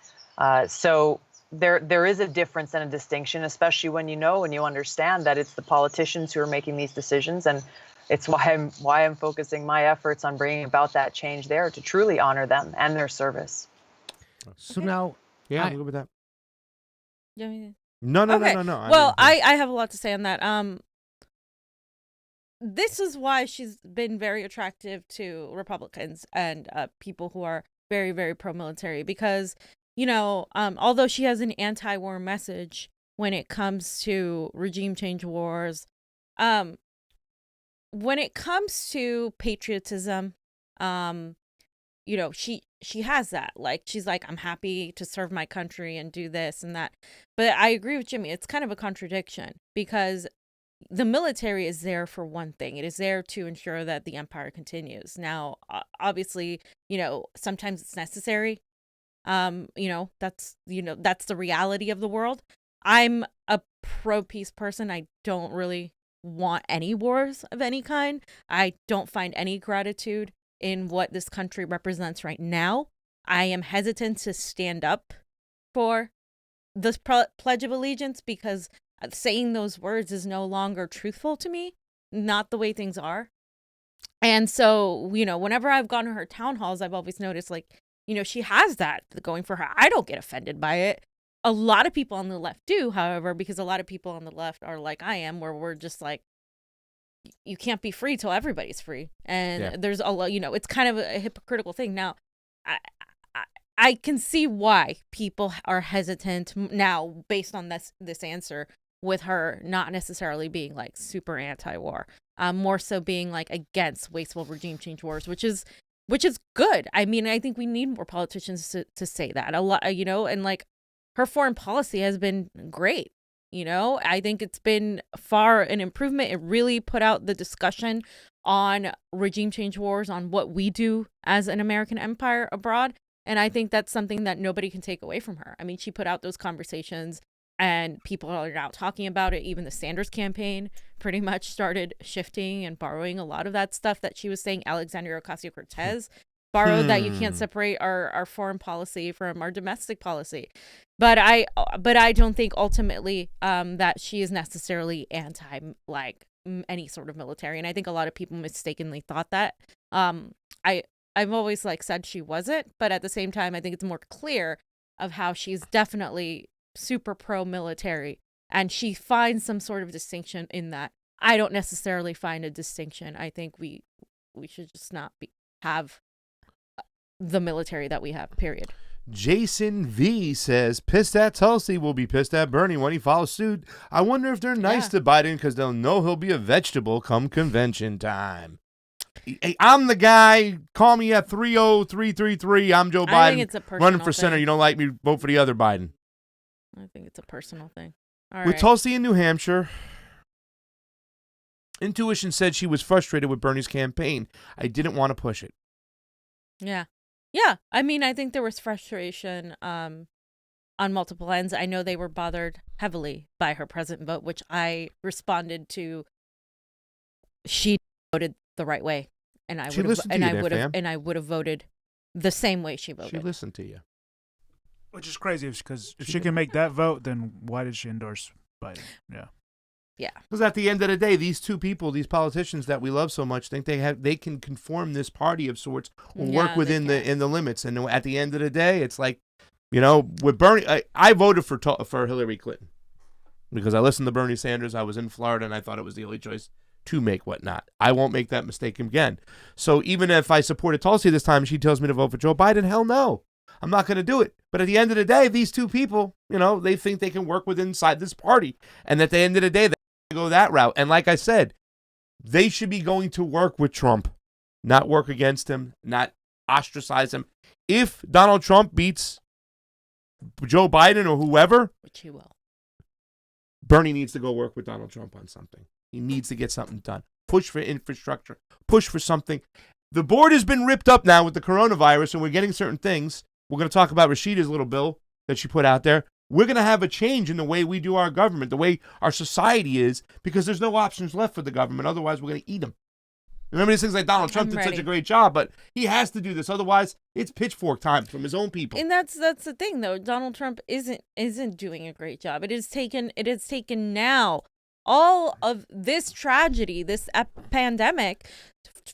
So there is a difference and a distinction, especially when you know and you understand that it's the politicians who are making these decisions, and it's why I'm focusing my efforts on bringing about that change there to truly honor them and their service. So now, Yeah, I'm good with that. Yeah. No. Well, I have a lot to say on that. This is why she's been very attractive to Republicans and people who are very, very pro-military, because, although she has an anti-war message when it comes to regime change wars, when it comes to patriotism, she has that. Like, she's like, I'm happy to serve my country and do this and that. But I agree with Jimmy. It's kind of a contradiction, because the military is there for one thing. It is there to ensure that the empire continues. Now, obviously, sometimes it's necessary. That's the reality of the world. I'm a pro-peace person. I don't really want any wars of any kind. I don't find any gratitude in what this country represents right now. I am hesitant to stand up for this Pledge of Allegiance, because saying those words is no longer truthful to me, not the way things are. And so, whenever I've gone to her town halls, I've always noticed, she has that going for her. I don't get offended by it. A lot of people on the left do, however, because a lot of people on the left are like I am, where we're just like, you can't be free till everybody's free. And there's a lot, it's kind of a hypocritical thing. Now, I can see why people are hesitant now based on this answer with her not necessarily being like super anti-war, more so being like against wasteful regime change wars, which is good. I mean, I think we need more politicians to say that a lot, you know, and like her foreign policy has been great. You know, I think it's been far an improvement. It really put out the discussion on regime change wars, on what we do as an American empire abroad. And I think that's something that nobody can take away from her. I mean, she put out those conversations and people are now talking about it. Even the Sanders campaign pretty much started shifting and borrowing a lot of that stuff that she was saying. Alexandria Ocasio-Cortez borrowed that you can't separate our foreign policy from our domestic policy. But I don't think ultimately that she is necessarily anti like any sort of military. And I think a lot of people mistakenly thought that. I've always like said she wasn't, but at the same time, I think it's more clear of how she's definitely super pro-military, and she finds some sort of distinction in that. I don't necessarily find a distinction. I think we should just not have the military that we have, period. Jason V says, pissed at Tulsi will be pissed at Bernie when he follows suit. I wonder if they're nice to Biden because they'll know he'll be a vegetable come convention time. Hey, I'm the guy. Call me at 30333. I'm Joe Biden. I think it's a personal running for center. thing. You don't like me, vote for the other Biden. I think it's a personal thing. All With right. Tulsi in New Hampshire, intuition said she was frustrated with Bernie's campaign. I didn't want to push it. Yeah. Yeah. I mean, I think there was frustration on multiple ends. I know they were bothered heavily by her present vote, which I responded to. She voted the right way, and I would have voted the same way she voted. She listened to you. Which is crazy because if she can make that vote, then why did she endorse Biden? Yeah. Yeah. Because at the end of the day, these two people, these politicians that we love so much, think they can conform this party of sorts or work within the limits. And at the end of the day, it's like, you know, with Bernie, I voted for Hillary Clinton because I listened to Bernie Sanders. I was in Florida and I thought it was the only choice to make whatnot. I won't make that mistake again. So even if I supported Tulsi this time, she tells me to vote for Joe Biden. Hell no, I'm not going to do it. But at the end of the day, these two people, you know, they think they can work within inside this party. And at the end of the day, they go that route. And like I said, they should be going to work with Trump, not work against him, not ostracize him. If Donald Trump beats Joe Biden or whoever, Which he will. Bernie needs to go work with Donald Trump on something. He needs to get something done. Push for infrastructure. Push for something. The board has been ripped up now with the coronavirus, and we're getting certain things. We're going to talk about Rashida's little bill that she put out there. We're going to have a change in the way we do our government, the way our society is, because there's no options left for the government. Otherwise, we're going to eat them. Remember these things like Donald Trump did such a great job, but he has to do this. Otherwise, it's pitchfork time from his own people. And that's the thing, though. Donald Trump isn't doing a great job. It has taken now all of this tragedy, this pandemic,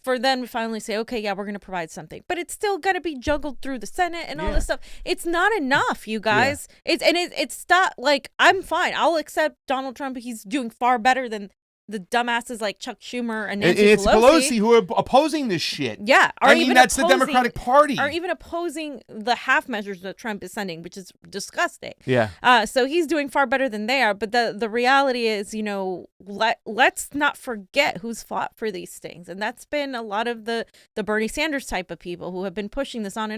for them to finally say, okay, yeah, we're going to provide something. But it's still got to be juggled through the Senate and all this stuff. It's not enough, you guys. Yeah. It's not like, I'm fine. I'll accept Donald Trump. He's doing far better than the dumbasses like Chuck Schumer and Nancy it's Pelosi who are opposing this shit. Yeah. I mean, that's the Democratic Party. Or even opposing the half measures that Trump is sending, which is disgusting. Yeah. So he's doing far better than they are. But the reality is, you know, let's not forget who's fought for these things. And that's been a lot of the Bernie Sanders type of people who have been pushing this on.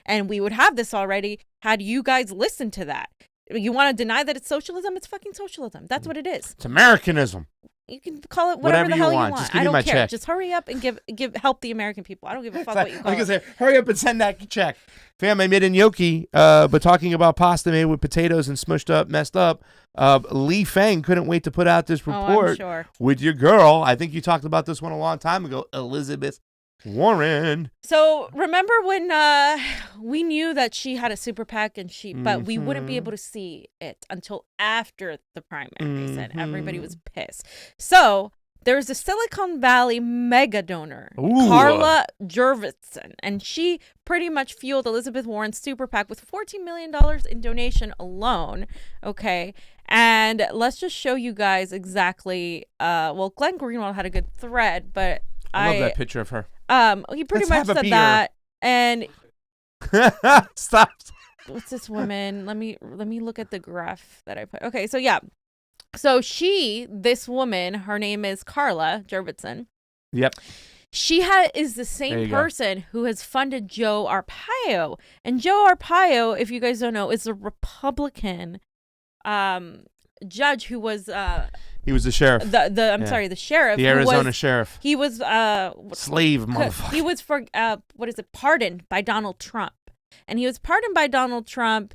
And we would have this already had you guys listened to that. You want to deny that it's socialism? It's fucking socialism. That's what it is. It's Americanism. You can call it whatever the hell you want. Just give I me don't my care. check. Just hurry up and help the American people. I don't give a fuck what you call it. Say, hurry up and send that check. Fam, I made a gnocchi, but talking about pasta made with potatoes and smushed up, messed up. Lee Fang couldn't wait to put out this report with your girl. I think you talked about this one a long time ago, Elizabeth Warren. So remember when we knew that she had a super PAC but we wouldn't be able to see it until after the primaries, and everybody was pissed. So there's a Silicon Valley mega donor, Carla Jurvetson, and she pretty much fueled Elizabeth Warren's super PAC with $14 million in donation alone. Okay. And let's just show you guys exactly. Well, Glenn Greenwald had a good thread, but I love that picture of her. He pretty much said that, and stop. What's this woman? Let me look at the graph that I put. Okay, so yeah, So this woman, her name is Carla Jurvetson. Yep. She is the There same you go. person who has funded Joe Arpaio. And Joe Arpaio, if you guys don't know, is a Republican judge who was He was the sheriff. the sheriff. The Arizona sheriff. He was Slave motherfucker. he was pardoned by Donald Trump. And he was pardoned by Donald Trump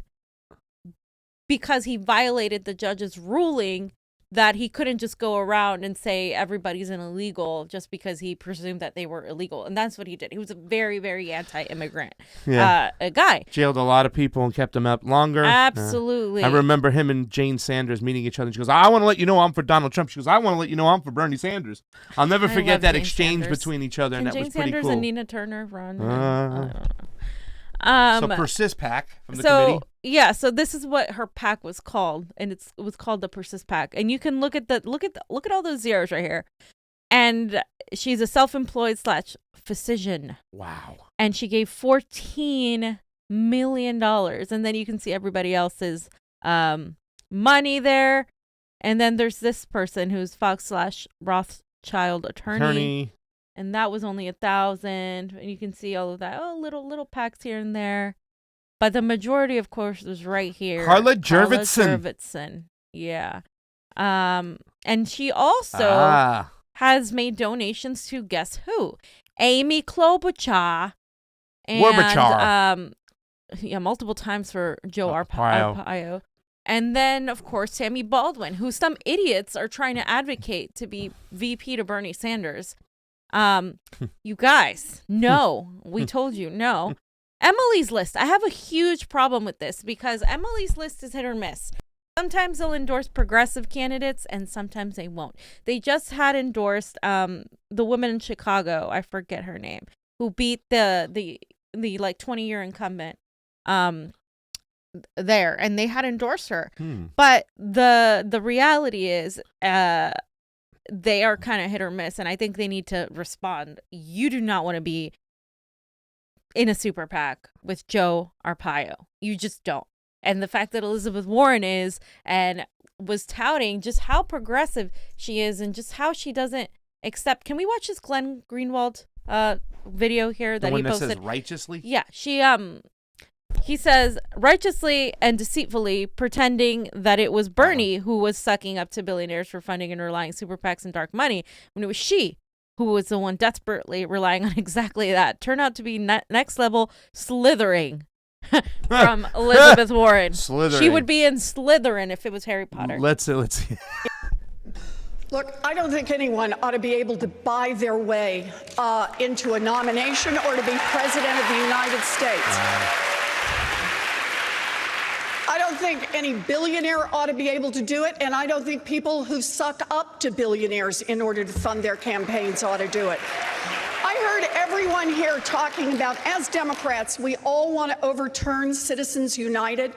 because he violated the judge's ruling that he couldn't just go around and say everybody's an illegal just because he presumed that they were illegal. And that's what he did. He was a very, very anti-immigrant guy. Jailed a lot of people and kept them up longer. Absolutely. I remember him and Jane Sanders meeting each other. And she goes, I want to let you know I'm for Donald Trump. She goes, I want to let you know I'm for Bernie Sanders. I'll never I forget love that Jane exchange Sanders. between each other. Can And that Jane was pretty Sanders cool. and Nina Turner run? So Persist PAC from the committee. Yeah, so this is what her PAC was called, and it was called the Persist PAC. And you can look at all those zeros right here. And she's a self-employed / physician. Wow. And she gave $14 million. And then you can see everybody else's money there. And then there's this person who's Fox / Rothschild attorney. And that was only 1,000. And you can see all of that. Oh, little packs here and there. But the majority, of course, was right here. Carla Jurvetson. Yeah. And she also has made donations to guess who? Amy Klobuchar. And multiple times for Joe Arpaio. And then, of course, Tammy Baldwin, who some idiots are trying to advocate to be VP to Bernie Sanders. You guys, no. We told you, no. Emily's List. I have a huge problem with this because Emily's List is hit or miss. Sometimes they'll endorse progressive candidates and sometimes they won't. They just had endorsed the woman in Chicago, I forget her name, who beat the like 20-year incumbent there, and they had endorsed her. But the reality is they are kind of hit or miss, and I think they need to respond. You do not want to be in a super PAC with Joe Arpaio. You just don't. And the fact that Elizabeth Warren is and was touting just how progressive she is and just how she doesn't accept. Can we watch this Glenn Greenwald video here that he posted? That says righteously? Yeah, he says righteously and deceitfully pretending that it was Bernie who was sucking up to billionaires for funding and relying super PACs and dark money when it was she who was the one desperately relying on exactly that. Turned out to be next level slithering from Elizabeth Warren. Slithering. She would be in Slytherin if it was Harry Potter. Let's see. Look, I don't think anyone ought to be able to buy their way into a nomination or to be president of the United States. I don't think any billionaire ought to be able to do it, and I don't think people who suck up to billionaires in order to fund their campaigns ought to do it. I heard everyone here talking about, as Democrats, we all want to overturn Citizens United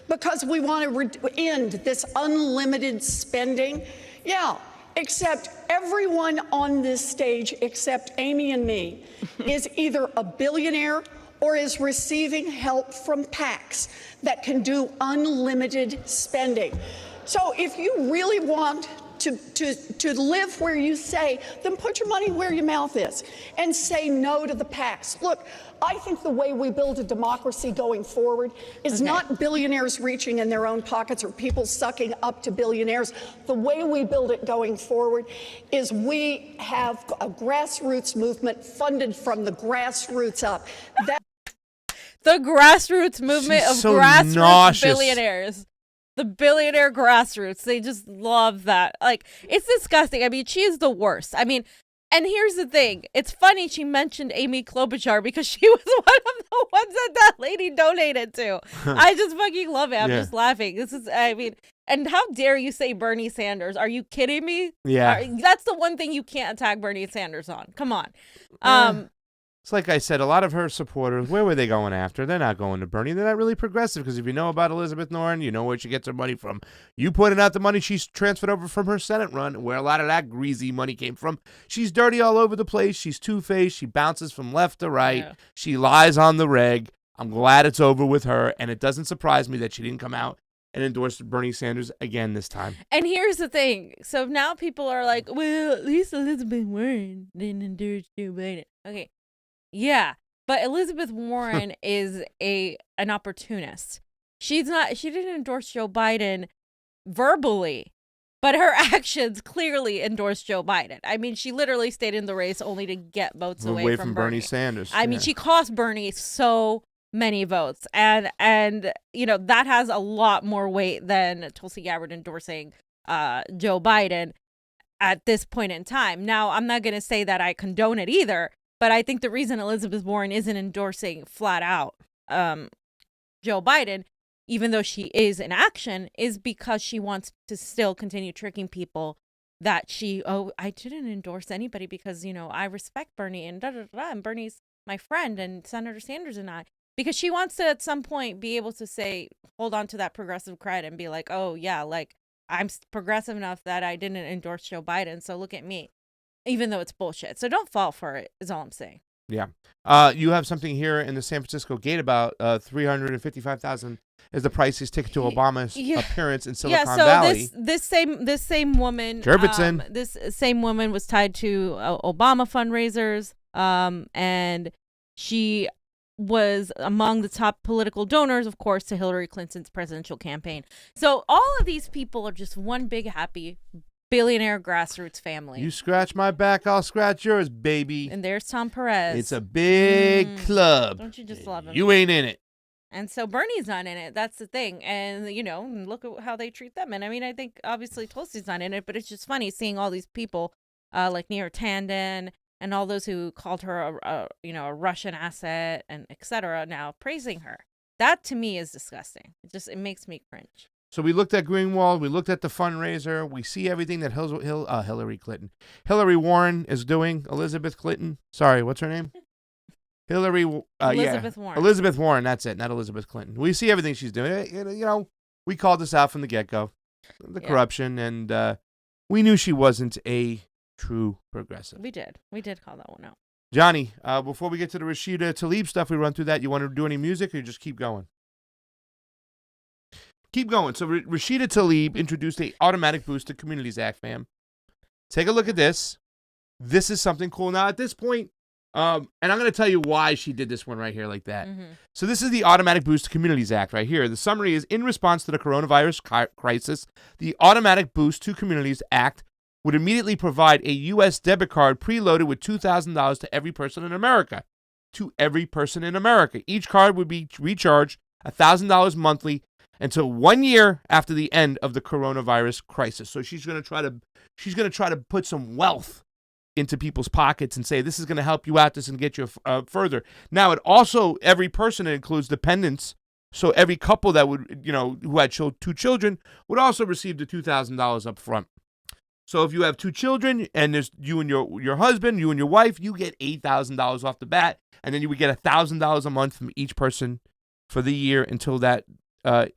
because we want to end this unlimited spending. Yeah, except everyone on this stage, except Amy and me, is either a billionaire or is receiving help from PACs that can do unlimited spending. So if you really want to live where you say, then put your money where your mouth is and say no to the PACs. Look, I think the way we build a democracy going forward is not billionaires reaching in their own pockets or people sucking up to billionaires. The way we build it going forward is we have a grassroots movement funded from the grassroots up. The grassroots movement She's of so grassroots nauseous. billionaires. The billionaire grassroots. They just love that. Like, it's disgusting. I mean, she is the worst. I mean, and here's the thing. It's funny she mentioned Amy Klobuchar because she was one of the ones that lady donated to. I just fucking love it. I'm just laughing. This is, I mean, and how dare you say Bernie Sanders? Are you kidding me? Yeah. That's the one thing you can't attack Bernie Sanders on. Come on. It's like I said, a lot of her supporters, where were they going after? They're not going to Bernie. They're not really progressive because if you know about Elizabeth Warren, you know where she gets her money from. You pointed out the money she's transferred over from her Senate run, where a lot of that greasy money came from. She's dirty all over the place. She's two-faced. She bounces from left to right. Yeah. She lies on the reg. I'm glad it's over with her, and it doesn't surprise me that she didn't come out and endorsed Bernie Sanders again this time. And here's the thing. So now people are like, well, at least Elizabeth Warren didn't endorse Joe Biden. Okay. Yeah. But Elizabeth Warren is an opportunist. She didn't endorse Joe Biden verbally, but her actions clearly endorsed Joe Biden. I mean, she literally stayed in the race only to get votes away from Bernie Sanders. I mean, she cost Bernie so many votes, and that has a lot more weight than Tulsi Gabbard endorsing Joe Biden at this point in time. Now, I'm not going to say that I condone it either, but I think the reason Elizabeth Warren isn't endorsing flat out Joe Biden, even though she is in action, is because she wants to still continue tricking people that I didn't endorse anybody because, I respect Bernie and and Bernie's my friend and Senator Sanders and I. Because she wants to at some point be able to say, hold on to that progressive cred and be like, oh, yeah, like I'm progressive enough that I didn't endorse Joe Biden. So look at me, even though it's bullshit. So don't fall for it is all I'm saying. Yeah. You have something here in the San Francisco Gate about $355,000 is the priciest ticket to Obama's appearance in Silicon Valley. This same woman, Gerbitson. This same woman was tied to Obama fundraisers, and she was among the top political donors, of course, to Hillary Clinton's presidential campaign. So all of these people are just one big happy billionaire grassroots family. You scratch my back, I'll scratch yours, baby. And there's Tom Perez. It's a big club. Don't you just love him? You ain't in it. And so Bernie's not in it. That's the thing. And, look at how they treat them. And I mean, I think obviously Tulsi's not in it, but it's just funny seeing all these people like Neera Tanden and all those who called her a Russian asset and et cetera now praising her. That to me is disgusting. It makes me cringe. So we looked at Greenwald. We looked at the fundraiser. We see everything that Hillary Warren is doing. Elizabeth Clinton. Sorry, what's her name? Elizabeth Warren. Elizabeth Warren. That's it. Not Elizabeth Clinton. We see everything she's doing. We called this out from the get-go, the corruption, and we knew she wasn't a true progressive. We did call that one out. Johnny, before we get to the Rashida Tlaib stuff, we run through that. You want to do any music, or you just keep going? Keep going. So Rashida Tlaib introduced a automatic boost to Communities Act, fam. Take a look at this. This is something cool. Now, at this point, and I'm going to tell you why she did this one right here like that. Mm-hmm. So this is the Automatic Boost to Communities Act right here. The summary is, in response to the coronavirus crisis, the Automatic Boost to Communities Act would immediately provide a U.S. debit card preloaded with $2,000 to every person in America. To every person in America. Each card would be recharged $1,000 monthly until 1 year after the end of the coronavirus crisis. So she's going to try to put some wealth into people's pockets and say, this is going to help you out, this is going to get you further. Now, it also, every person, it includes dependents. So every couple that would, who had two children would also receive the $2,000 up front. So if you have two children and there's you and your husband, you and your wife, you get $8,000 off the bat. And then you would get $1,000 a month from each person for the year until that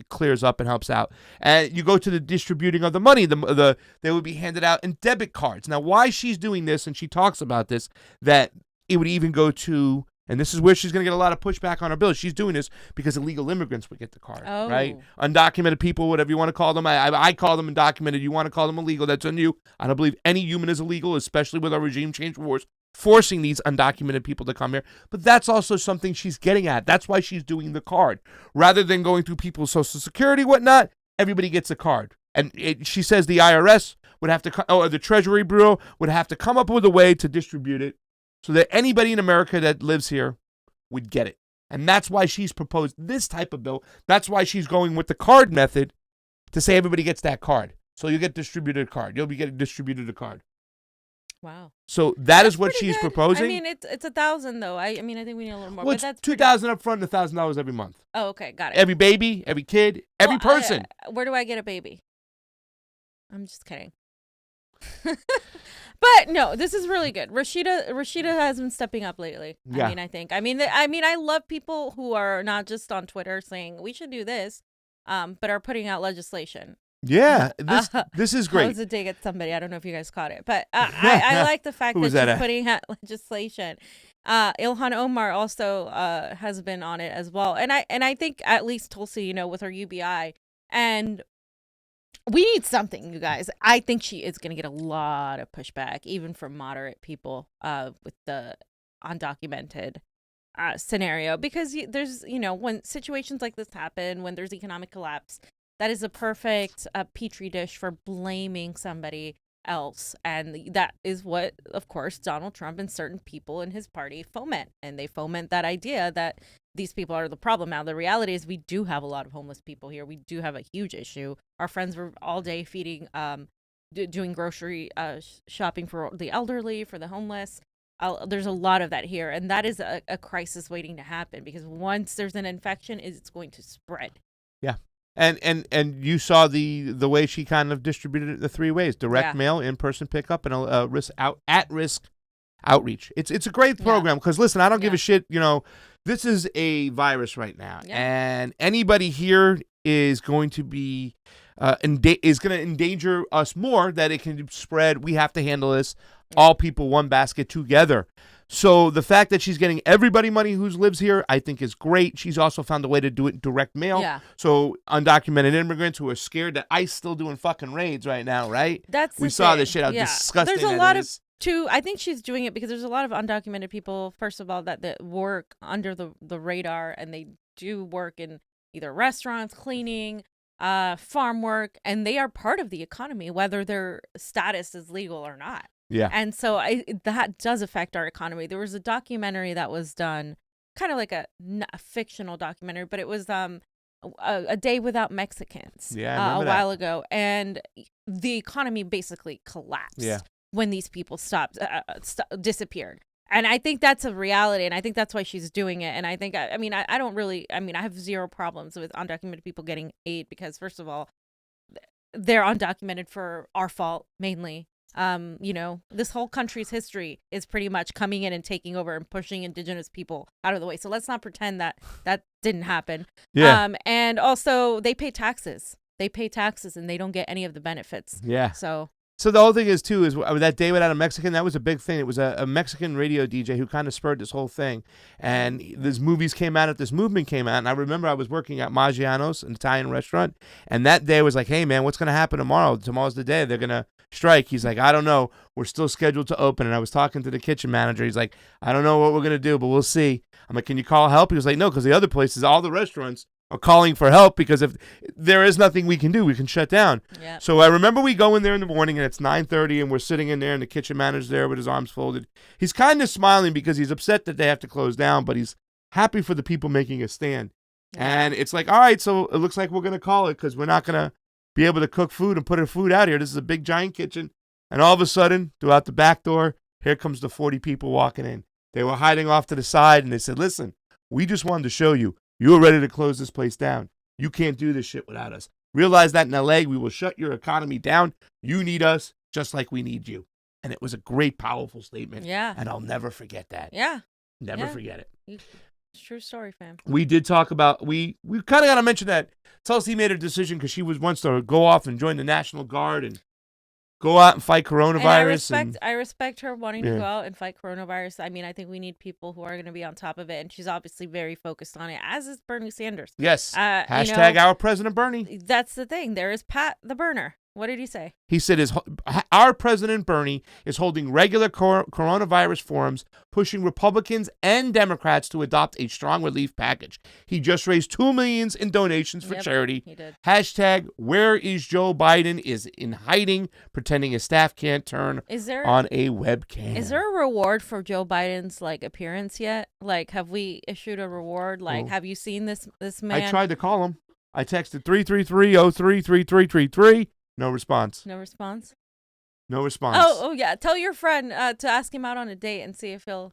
clears up and helps out. And you go to the distributing of the money. They would be handed out in debit cards. Now, why she's doing this, and she talks about this, that it would even go to, and this is where she's going to get a lot of pushback on her bill. She's doing this because illegal immigrants would get the card, right? Undocumented people, whatever you want to call them. I call them undocumented. You want to call them illegal. That's on you. I don't believe any human is illegal, especially with our regime change wars, forcing these undocumented people to come here. But that's also something she's getting at. That's why she's doing the card. Rather than going through people's Social Security, whatnot, everybody gets a card. And she says the IRS would have to, or the Treasury Bureau would have to come up with a way to distribute it so that anybody in America that lives here would get it. And that's why she's proposed this type of bill. That's why she's going with the card method to say everybody gets that card. So you get distributed a card. You'll be getting distributed a card. Wow. So that's what she's proposing. I mean, it's $1,000 though. I mean, I think we need a little more. Well, but that's $2,000 up front and $1,000 every month. Oh, okay, got it. Every baby, every kid, every person. Where do I get a baby? I'm just kidding. But no, this is really good. Rashida has been stepping up lately. Yeah. I mean, I love people who are not just on Twitter saying we should do this, but are putting out legislation. Yeah, this is great. That was a dig at somebody. I don't know if you guys caught it, but I like the fact that she's putting out legislation. Ilhan Omar also has been on it as well, and I think at least Tulsi, with her UBI, And we need something, you guys. I think she is going to get a lot of pushback, even from moderate people with the undocumented scenario, because there's, when situations like this happen, when there's economic collapse, that is a perfect petri dish for blaming somebody else. And that is what, of course, Donald Trump and certain people in his party foment. And they foment that idea that these people are the problem. Now, the reality is we do have a lot of homeless people here. We do have a huge issue. Our friends were all day feeding, doing grocery shopping for the elderly, for the homeless. There's a lot of that here. And that is a crisis waiting to happen, because once there's an infection, it's going to spread. Yeah. And you saw the way she kind of distributed it the 3 ways: direct mail, in-person pickup, and a at-risk outreach. It's a great program, because listen, I don't give a shit. This is a virus right now, and anybody here is going to be endanger us more, that it can spread. We have to handle this. All people, one basket, together. So the fact that she's getting everybody money who lives here, I think is great. She's also found a way to do it in direct mail. Yeah. So undocumented immigrants who are scared that ICE still doing fucking raids right now, right? We saw this shit, how disgusting There's a that lot is. I think she's doing it because there's a lot of undocumented people, first of all, that work under the radar, and they do work in either restaurants, cleaning, farm work, and they are part of the economy, whether their status is legal or not. Yeah. And so that does affect our economy. There was a documentary that was done, kind of like a fictional documentary, but it was a day without Mexicans a while ago. And the economy basically collapsed when these people disappeared. And I think that's a reality, and I think that's why she's doing it. And I think, I have zero problems with undocumented people getting aid, because first of all, they're undocumented for our fault mainly. This whole country's history is pretty much coming in and taking over and pushing indigenous people out of the way. So let's not pretend that didn't happen. Yeah. And also they pay taxes. And they don't get any of the benefits. Yeah. So the whole thing is that day without a Mexican, that was a big thing. It was a Mexican radio DJ who kind of spurred this whole thing. And this movement came out, and I remember I was working at Maggiano's, an Italian restaurant, and that day was like, hey man, what's going to happen tomorrow? Tomorrow's the day they're going to strike. He's like, I don't know. We're still scheduled to open. And I was talking to the kitchen manager. He's like, I don't know what we're going to do, but we'll see. I'm like, can you call help? He was like, no, because the other places, all the restaurants are calling for help, because if there is nothing we can do, we can shut down. Yep. So I remember we go in there in the morning, and it's 9:30, and we're sitting in there, and the kitchen manager's there with his arms folded. He's kind of smiling because he's upset that they have to close down, but he's happy for the people making a stand. Yeah. And it's like, all right, so it looks like we're going to call it, because we're not going to be able to cook food and put our food out here. This is a big, giant kitchen. And all of a sudden, throughout the back door, here comes the 40 people walking in. They were hiding off to the side, and they said, listen, we just wanted to show you. You were ready to close this place down. You can't do this shit without us. Realize that in LA, we will shut your economy down. You need us just like we need you. And it was a great, powerful statement. Yeah. And I'll never forget that. Yeah. Never forget it. It's true story, fam. We did talk about, we kind of got to mention that Tulsi made a decision because she wants to go off and join the National Guard and go out and fight coronavirus. And I respect her wanting to go out and fight coronavirus. I mean, I think we need people who are going to be on top of it, and she's obviously very focused on it, as is Bernie Sanders. Yes. Hashtag our President Bernie. That's the thing. There is Pat the Burner. What did he say? He said our President Bernie is holding regular coronavirus forums, pushing Republicans and Democrats to adopt a strong relief package. He just raised $2 million in donations for charity. He did. Hashtag where is Joe Biden is in hiding, pretending his staff can't turn on a webcam. Is there a reward for Joe Biden's appearance yet? Have we issued a reward? Have you seen this man? I tried to call him. I texted 333-033333. No response. No response? No response. Oh yeah. Tell your friend to ask him out on a date and see if he'll.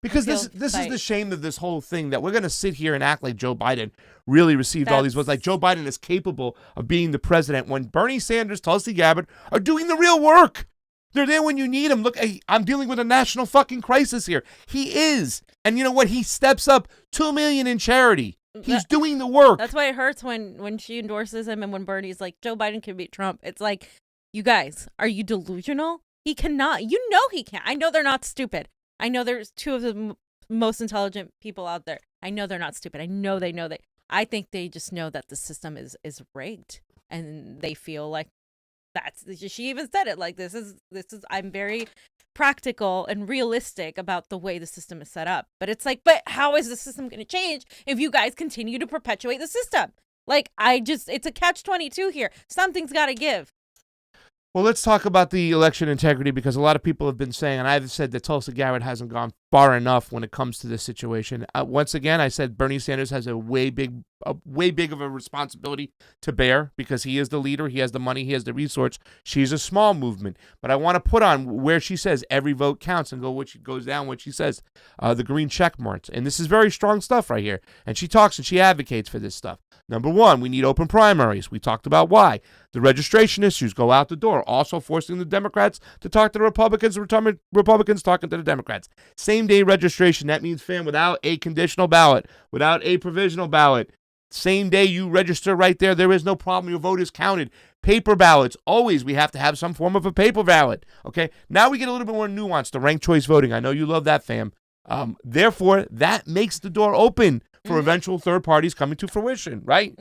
Because this is the shame of this whole thing, that we're going to sit here and act like Joe Biden really received all these votes. Like Joe Biden is capable of being the president, when Bernie Sanders, Tulsi Gabbard are doing the real work. They're there when you need them. Look, I'm dealing with a national fucking crisis here. He is. And you know what? He steps up $2 million in charity. He's doing the work. That's why it hurts when she endorses him and when Bernie's like, Joe Biden can beat Trump. It's like, you guys, are you delusional? He cannot. You know he can't. I know they're not stupid. I know there's two of the most intelligent people out there. I know they're not stupid. I know they know that I think they just know that the system is rigged, and they feel like she even said it, like, this is I'm very practical and realistic about the way the system is set up. But it's like, but how is the system going to change if you guys continue to perpetuate the system? Like, it's a catch-22 here. Something's got to give. Well, let's talk about the election integrity, because a lot of people have been saying, and I've said that Tulsi Gabbard hasn't gone far enough when it comes to this situation. Once again, I said Bernie Sanders has a way big of a responsibility to bear, because he is the leader, he has the money, he has the resource. She's a small movement, but I want to put on where she says every vote counts, and goes down what she says, the green check marks, and this is very strong stuff right here. And she talks and she advocates for this stuff. Number one, we need open primaries. We talked about why. The registration issues go out the door. Also forcing the Democrats to talk to the Republicans, Republicans talking to the Democrats. Same-day registration. That means, fam, without a conditional ballot, without a provisional ballot, same day you register right there, there is no problem. Your vote is counted. Paper ballots. Always we have to have some form of a paper ballot. Okay? Now we get a little bit more nuance to ranked choice voting. I know you love that, fam. Therefore, that makes the door open for eventual third parties coming to fruition, right?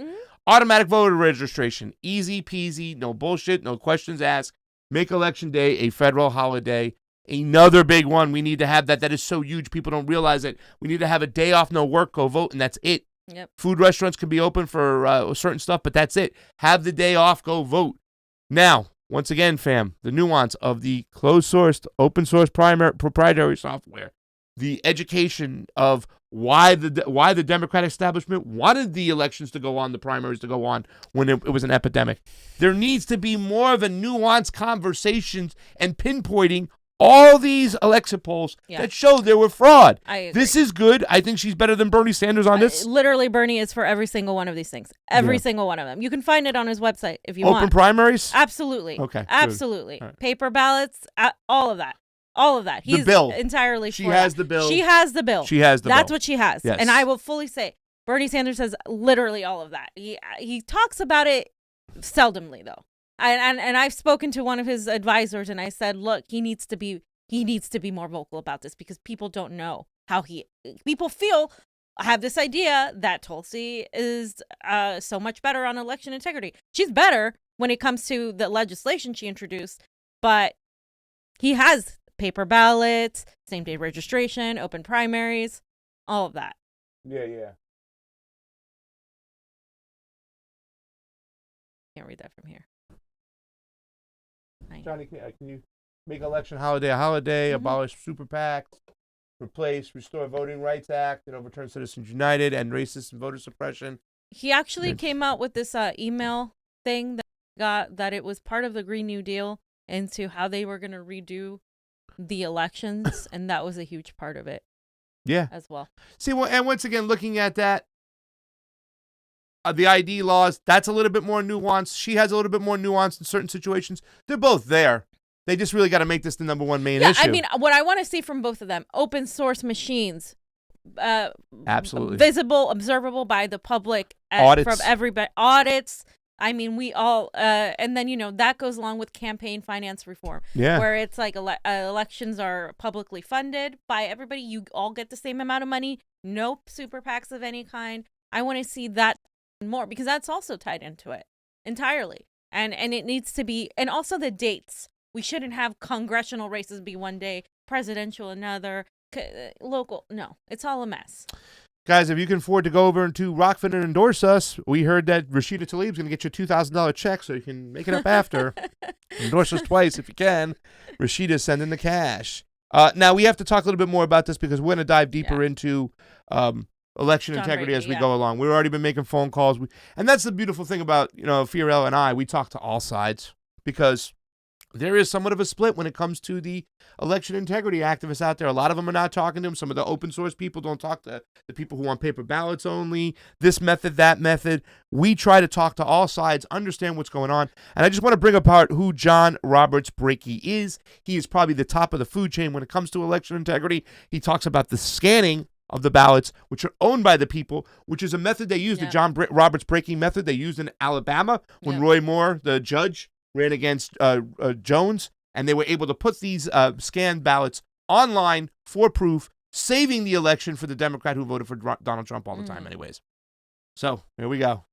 Automatic voter registration. Easy peasy, no bullshit, no questions asked. Make Election Day a federal holiday. Another big one, we need to have that. That is so huge, people don't realize it. We need to have a day off, no work, go vote, and that's it. Yep. Food restaurants can be open for certain stuff, but that's it. Have the day off, go vote. Now, once again, fam, the nuance of the closed-sourced, open-source proprietary software, the education of why the Democratic establishment wanted the elections to go on, the primaries to go on when it was an epidemic. There needs to be more of a nuanced conversations and pinpointing all these election polls that show there were fraud. I agree. This is good. I think she's better than Bernie Sanders on this. Literally, Bernie is for every single one of these things. Every single one of them. You can find it on his website if you want. Open primaries? Absolutely. Okay. Absolutely. Right. Paper ballots, all of that. All of that. He's the bill. Entirely She for has that. the bill. She has the bill. She has the That's bill. what she has. Yes. And I will fully say, Bernie Sanders has literally all of that. He talks about it seldomly, though. And I've spoken to one of his advisors, and I said, look, he needs to be more vocal about this, because people don't know how people have this idea that Tulsi is so much better on election integrity. She's better when it comes to the legislation she introduced, but he has paper ballots, same-day registration, open primaries, all of that. Yeah. Can't read that from here. Johnny, can you make election holiday a holiday, abolish super PACs, restore Voting Rights Act, and overturn Citizens United, and racist and voter suppression? He actually came out with this email thing that it was part of the Green New Deal into how they were going to redo the elections, and that was a huge part of it. Yeah. As well. See, and once again, looking at that, the ID laws, that's a little bit more nuanced. She has a little bit more nuance in certain situations. They're both there. They just really got to make this the number one main issue. I mean, what I want to see from both of them, open source machines, absolutely visible, observable by the public, audits from everybody, audits. I mean, we all, and then, that goes along with campaign finance reform, where it's like elections are publicly funded by everybody. You all get the same amount of money, no super PACs of any kind. I want to see that more, because that's also tied into it entirely. And it needs to be, and also the dates. We shouldn't have congressional races be one day, presidential another, local. No, it's all a mess. Guys, if you can afford to go over to ROKFIN and endorse us, we heard that Rashida Tlaib is going to get you a $2,000 check, so you can make it up after. Endorse us twice if you can. Rashida's sending the cash. Now, we have to talk a little bit more about this, because we're going to dive deeper into election integrity as we go along. We've already been making phone calls. And that's the beautiful thing about, Fiorella and I. We talk to all sides, because there is somewhat of a split when it comes to the election integrity activists out there. A lot of them are not talking to them. Some of the open source people don't talk to the people who want paper ballots only, this method, that method. We try to talk to all sides, understand what's going on. And I just want to bring apart who John Roberts Brakey is. He is probably the top of the food chain when it comes to election integrity. He talks about the scanning of the ballots, which are owned by the people, which is a method they use, the John Roberts Brakey method they used in Alabama when Roy Moore, the judge, ran against Jones, and they were able to put these scanned ballots online for proof, saving the election for the Democrat who voted for Donald Trump all the time anyways. So here we go.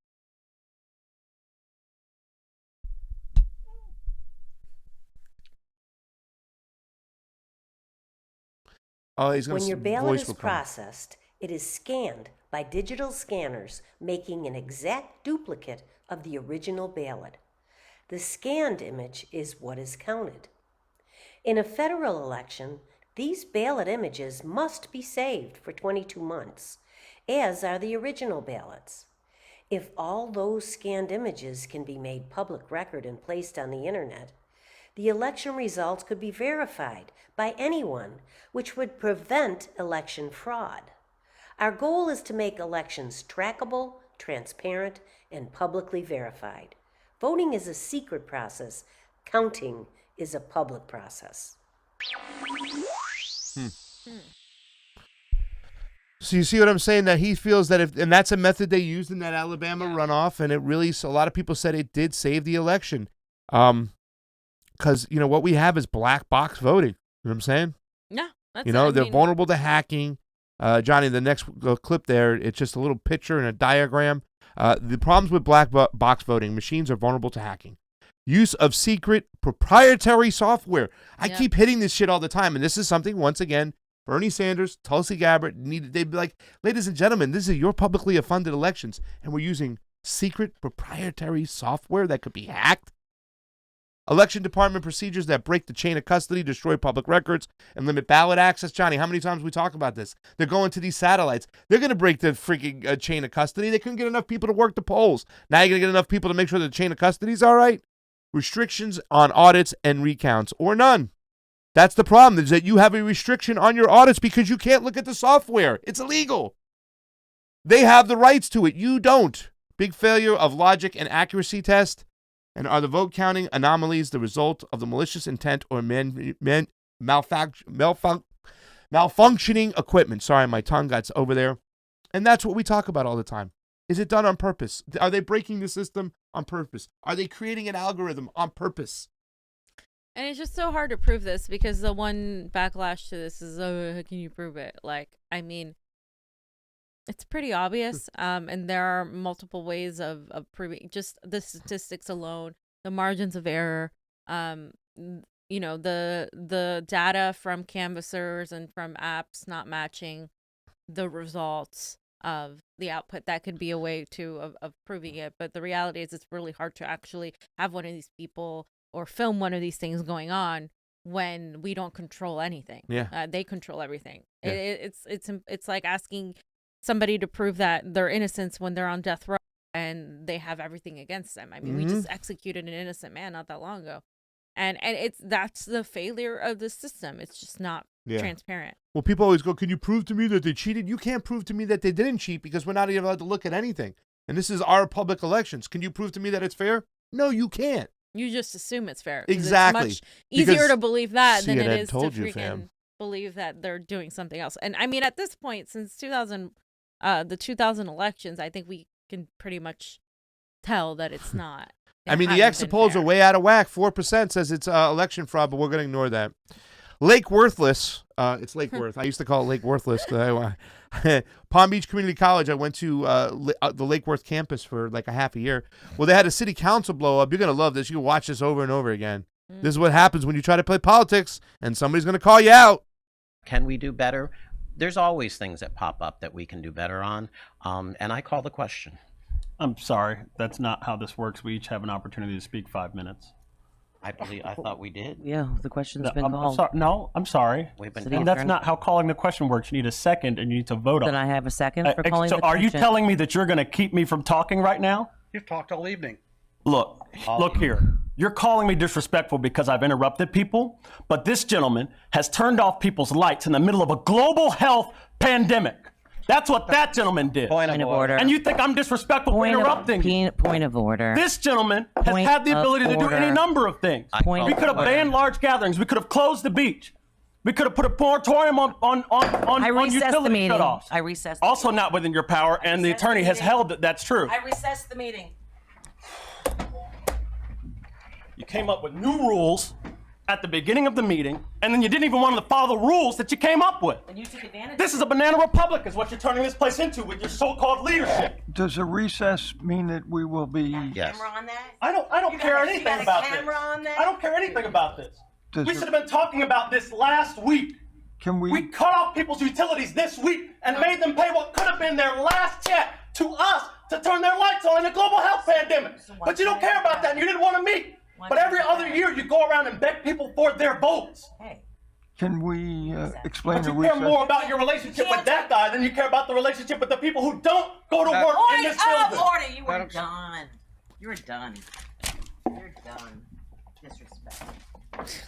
Oh, he's When your ballot voice is will come. processed, it is scanned by digital scanners, making an exact duplicate of the original ballot. The scanned image is what is counted. In a federal election, these ballot images must be saved for 22 months, as are the original ballots. If all those scanned images can be made public record and placed on the internet, the election results could be verified by anyone, which would prevent election fraud. Our goal is to make elections trackable, transparent, and publicly verified. Voting is a secret process. Counting is a public process. So you see what I'm saying? That he feels that and that's a method they used in that Alabama runoff, and it really, a lot of people said it did save the election. Because, what we have is black box voting. You know what I'm saying? Yeah. They're vulnerable to hacking. Johnny, the next clip there, it's just a little picture and a diagram. The problems with black box voting, machines are vulnerable to hacking. Use of secret proprietary software. I keep hitting this shit all the time, and this is something, once again, Bernie Sanders, Tulsi Gabbard, they'd be like, ladies and gentlemen, this is your publicly funded elections, and we're using secret proprietary software that could be hacked. Election department procedures that break the chain of custody, destroy public records, and limit ballot access. Johnny, how many times we talk about this? They're going to these satellites. They're going to break the freaking chain of custody. They couldn't get enough people to work the polls. Now you're going to get enough people to make sure the chain of custody is all right. Restrictions on audits and recounts, or none. That's the problem, is that you have a restriction on your audits because you can't look at the software. It's illegal. They have the rights to it. You don't. Big failure of logic and accuracy test. And are the vote counting anomalies the result of the malicious intent or malfunctioning equipment? Sorry, my tongue got over there. And that's what we talk about all the time. Is it done on purpose? Are they breaking the system on purpose? Are they creating an algorithm on purpose? And it's just so hard to prove this, because the one backlash to this is, oh, how can you prove it? It's pretty obvious, and there are multiple ways of proving just the statistics alone, the margins of error, the data from canvassers and from apps not matching the results of the output. That could be a way of proving it. But the reality is, it's really hard to actually have one of these people or film one of these things going on when we don't control anything. Yeah, they control everything. Yeah. It's like asking somebody to prove that they're innocent when they're on death row and they have everything against them. I mean, we just executed an innocent man not that long ago, and that's the failure of the system. It's just not transparent. Well, people always go, "Can you prove to me that they cheated?" You can't prove to me that they didn't cheat, because we're not even allowed to look at anything. And this is our public elections. Can you prove to me that it's fair? No, you can't. You just assume it's fair. 'Cause Exactly. It's much easier to believe that than it CNN is to told you, freaking fam. believe that they're doing something else. And I mean, at this point, since the 2000 elections, I think we can pretty much tell that it's not. I mean, the exit polls are way out of whack. 4% says it's election fraud, but we're going to ignore that. Lake Worthless. It's Lake Worth. I used to call it Lake Worthless. Palm Beach Community College. I went to the Lake Worth campus for like a half a year. Well, they had a city council blow up. You're going to love this. You can watch this over and over again. This is what happens when you try to play politics and somebody's going to call you out. Can we do better? There's always things that pop up that we can do better on. And I call the question. I'm sorry. That's not how this works. We each have an opportunity to speak 5 minutes. I thought we did. Yeah, the question's been I'm called. No, I'm sorry. And that's not how calling the question works. You need a second and you need to vote on it. Then I have a second for calling so the are question. you telling me that you're going to keep me from talking right now? You've talked all evening. Look here. You're calling me disrespectful because I've interrupted people, but this gentleman has turned off people's lights in the middle of a global health pandemic. That's what that gentleman did. Point of order. And you think I'm disrespectful for interrupting you? Point of order. This gentleman has had the ability to do any number of things. We could have banned large gatherings. We could have closed the beach. We could have put a moratorium on utility shutoffs. I recessed. Also not within your power, and the attorney has held that that's true. I recessed the meeting. You came up with new rules at the beginning of the meeting, and then you didn't even want to follow the rules that you came up with. And you took advantage. This is a banana republic is what you're turning this place into with your so-called leadership. Does a recess mean that we will be? Yes. Camera on that? I don't care anything about this. Camera on that? I don't care anything about this. Does We it- should have been talking about this last week. Can we? We cut off people's utilities this week and made them pay what could have been their last check to us to turn their lights on in a global health pandemic. But you don't care about that and you didn't want to meet. But every other year you go around and beg people for their votes. Hey. Can we explain But the you care recess? more about your relationship with that guy than you care about the relationship with the people who don't go to work in this building. Order! You were done. You're done. You're done. Disrespect.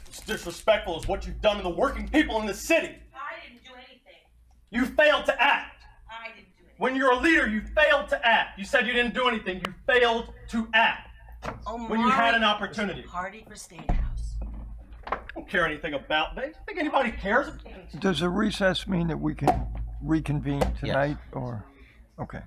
It's disrespectful is what you've done to the working people in the city. I didn't do anything. You failed to act. I didn't do anything. When you're a leader, you failed to act. You said you didn't do anything. You failed to act. When you had an opportunity. Party for State House. I don't care anything about that. I don't think anybody cares. Does a recess mean that we can reconvene tonight, or? Okay.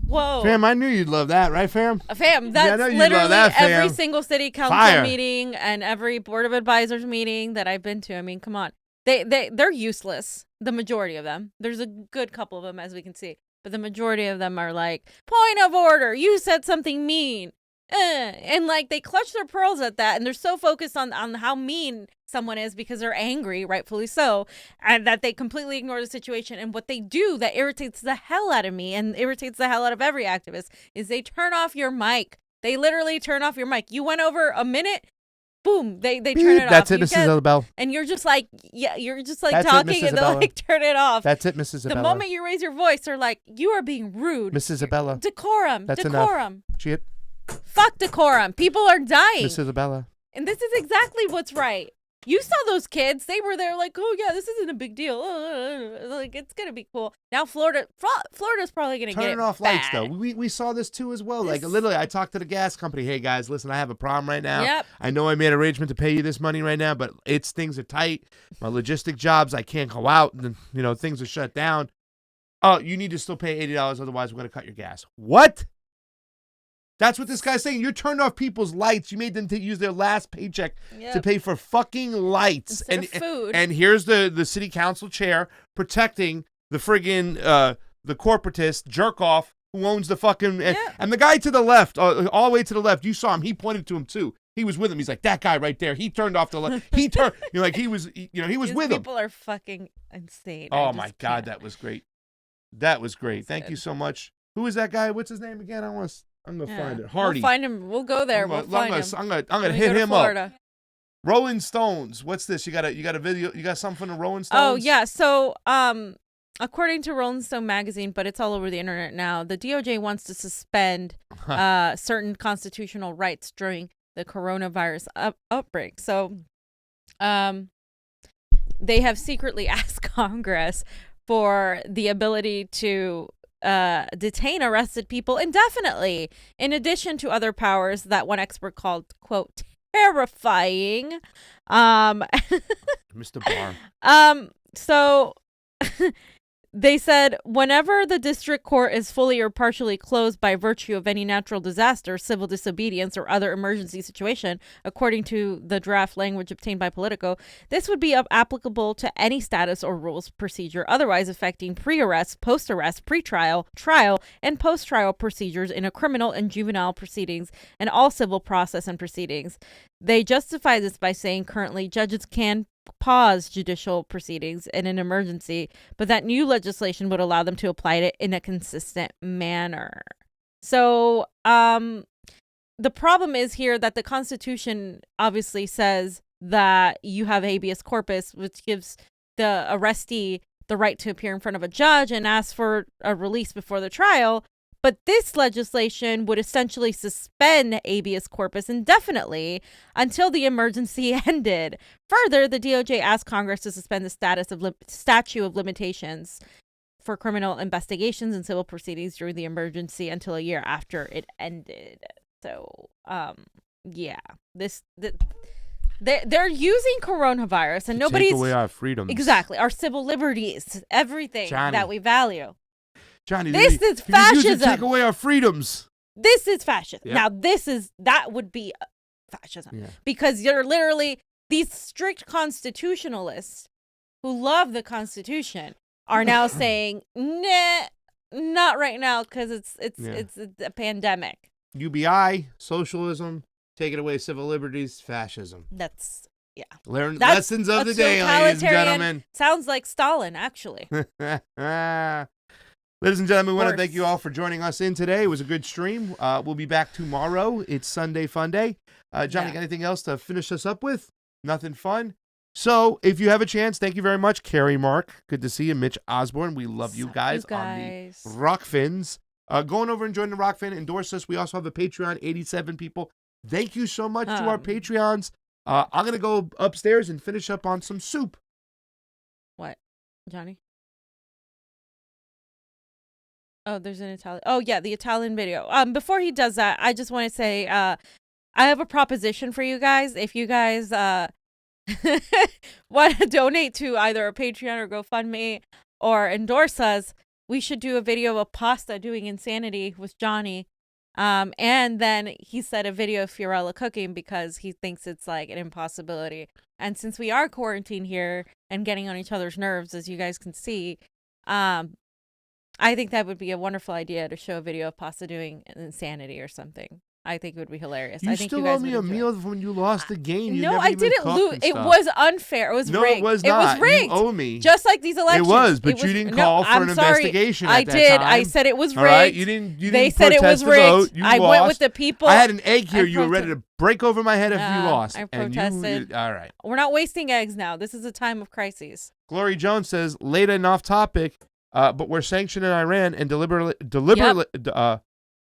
Whoa. Fam, I knew you'd love that, right, fam? Fam, I that's know you love literally that, fam. every single city council Fire. meeting and every board of advisors meeting that I've been to. I mean, come on. They're useless. The majority of them. There's a good couple of them, as we can see. But the majority of them are like, point of order, you said something mean. And like they clutch their pearls at that, and they're so focused on how mean someone is because they're angry, rightfully so, and that they completely ignore the situation. And what they do that irritates the hell out of me and irritates the hell out of every activist is they turn off your mic. They literally turn off your mic. You went over a minute, boom, they turn it off. That's it, You Mrs. get- Isabel. And you're just like, yeah, you're just like That's it, talking Mrs. and they'll Isabella. like turn it off. That's it, Mrs. The Isabella. moment you raise your voice, they're like, you are being rude. Mrs. Isabella. Decorum. That's Decorum. enough. Shit. Fuck decorum. People are dying. Mrs. Isabella. And this is exactly what's right. You saw those kids. They were there like, oh, yeah, this isn't a big deal. Like, it's going to be cool. Now, Florida's probably going to get it Turning off lights, bad. though. We saw this, too, as well. Like, literally, I talked to the gas company. Hey, guys, listen, I have a problem right now. Yep. I know I made an arrangement to pay you this money right now, but things are tight. My logistic jobs, I can't go out. And, things are shut down. Oh, you need to still pay $80, otherwise we're going to cut your gas. What? That's what this guy's saying. You turned off people's lights. You made them use their last paycheck to pay for fucking lights. Instead of food. And here's the city council chair protecting the friggin' the corporatist jerk off who owns the fucking and the guy to the left, all the way to the left. You saw him. He pointed to him too. He was with him. He's like, that guy right there. He turned off the light. He turned. Like he was. He was These with him. people are fucking insane. Oh my God, that was great. That was great. Thank you so much. Who is that guy? What's his name again? I'm gonna find it. Hardy. We'll find him. We'll go there. I'm find him. gonna When we hit go to him Florida. up. Rolling Stones. What's this? You got a video? You got something from the Rolling Stones? Oh yeah. So according to Rolling Stone magazine, but it's all over the internet now, the DOJ wants to suspend certain constitutional rights during the coronavirus outbreak. So they have secretly asked Congress for the ability to detain arrested people indefinitely, in addition to other powers that one expert called, quote, terrifying. Mr. Barr. So they said whenever the district court is fully or partially closed by virtue of any natural disaster, civil disobedience, or other emergency situation, according to the draft language obtained by Politico, this would be applicable to any status or rules procedure otherwise affecting pre-arrest, post-arrest, pre-trial, trial, and post-trial procedures in a criminal and juvenile proceedings and all civil process and proceedings. They justify this by saying currently judges can pause judicial proceedings in an emergency, but that new legislation would allow them to apply it in a consistent manner. So the problem is here that the Constitution obviously says that you have habeas corpus, which gives the arrestee the right to appear in front of a judge and ask for a release before the trial. But this legislation would essentially suspend habeas corpus indefinitely until the emergency ended. Further, the DOJ asked Congress to suspend the statute of limitations for criminal investigations and civil proceedings during the emergency until a year after it ended. So, yeah, they're using coronavirus and nobody's take away our freedoms. Exactly, our civil liberties, everything that we value. Johnny, this is fascism. fascism. Take away our freedoms. This is fascism. Yep. Now, that would be fascism. Yeah. Because you're literally these strict constitutionalists who love the Constitution are now saying, nah, not right now because it's a pandemic. UBI, socialism, taking away civil liberties, fascism. That's Learn That's lessons of the a day, ladies and totalitarian- gentlemen. Sounds like Stalin, actually. Ladies and gentlemen, we want to thank you all for joining us in today. It was a good stream. We'll be back tomorrow. It's Sunday Fun Day. Johnny, got anything else to finish us up with? Nothing fun? So, if you have a chance, thank you very much. Carrie Mark, good to see you. Mitch Osborne, we love you guys, on the ROKFINs. Going over and joining the ROKFIN, endorse us. We also have a Patreon, 87 people. Thank you so much to our Patreons. I'm going to go upstairs and finish up on some soup. What, Johnny? Oh, there's an Italian. Oh, yeah, the Italian video. Before he does that, I just want to say I have a proposition for you guys. If you guys want to donate to either a Patreon or GoFundMe or endorse us, we should do a video of Pasta doing insanity with Johnny. And then he said a video of Fiorella cooking because he thinks it's like an impossibility. And since we are quarantined here and getting on each other's nerves, as you guys can see, I think that would be a wonderful idea to show a video of Pasta doing insanity or something. I think it would be hilarious. You I think still you guys owe me would a enjoy meal it. when you lost the game. You No, never I even didn't cooked lose. and It stuff. was unfair. It was No, rigged. it was It not. was rigged. You owe me. Just like these elections. It was, but It you was- didn't no, call for I'm an sorry. investigation I at that did. time. I said it was rigged. All right? You didn't They said it protest was the rigged. vote. You I lost. went with the people. I had an egg here. I You were ready to break over my head if you lost. I And protested. all right. We're not wasting eggs now. This is a time of crises. Glory Jones says, late and off topic, but we're sanctioning Iran and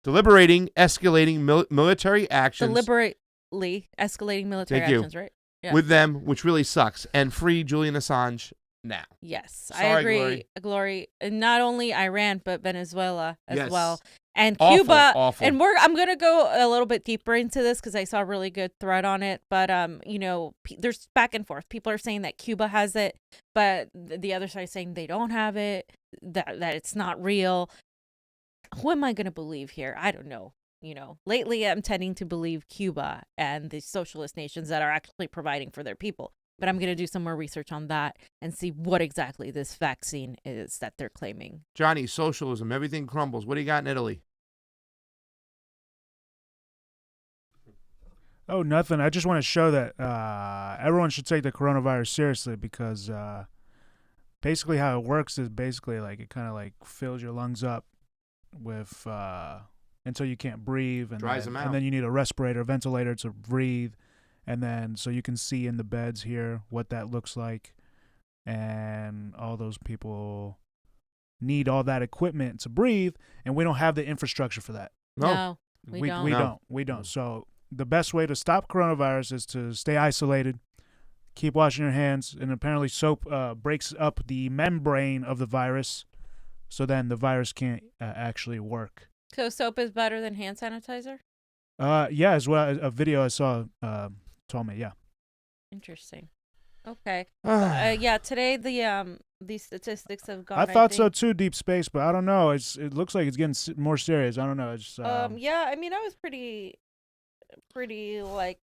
deliberating escalating military actions. Deliberately escalating military Thank you. actions, right? Yeah. With them, which really sucks. And free Julian Assange now. Yes, Sorry, I agree. Glory. And not only Iran, but Venezuela as Yes. well. And Awful, Cuba. awful. And I'm going to go a little bit deeper into this because I saw a really good thread on it. But, there's back and forth. People are saying that Cuba has it, but the other side is saying they don't have it, that it's not real. Who am I going to believe here? I don't know. Lately I'm tending to believe Cuba and the socialist nations that are actually providing for their people. But I'm going to do some more research on that and see what exactly this vaccine is that they're claiming. Johnny, socialism, everything crumbles. What do you got in Italy? Oh, nothing. I just want to show that everyone should take the coronavirus seriously because basically how it works is basically like it kind of like fills your lungs up with until you can't breathe, and Dries them out. and then you need a respirator, ventilator to breathe, and then so you can see in the beds here what that looks like, and all those people need all that equipment to breathe, and we don't have the infrastructure for that. No, we don't. We don't. So the best way to stop coronavirus is to stay isolated, keep washing your hands, and apparently soap breaks up the membrane of the virus, so then the virus can't actually work. So soap is better than hand sanitizer? Yeah, as well. A video I saw told me, yeah. Interesting. Okay. Yeah, today the statistics have gone. I thought so too, deep space, but I don't know. It looks like it's getting more serious. I don't know. It's yeah, I mean, I was pretty like,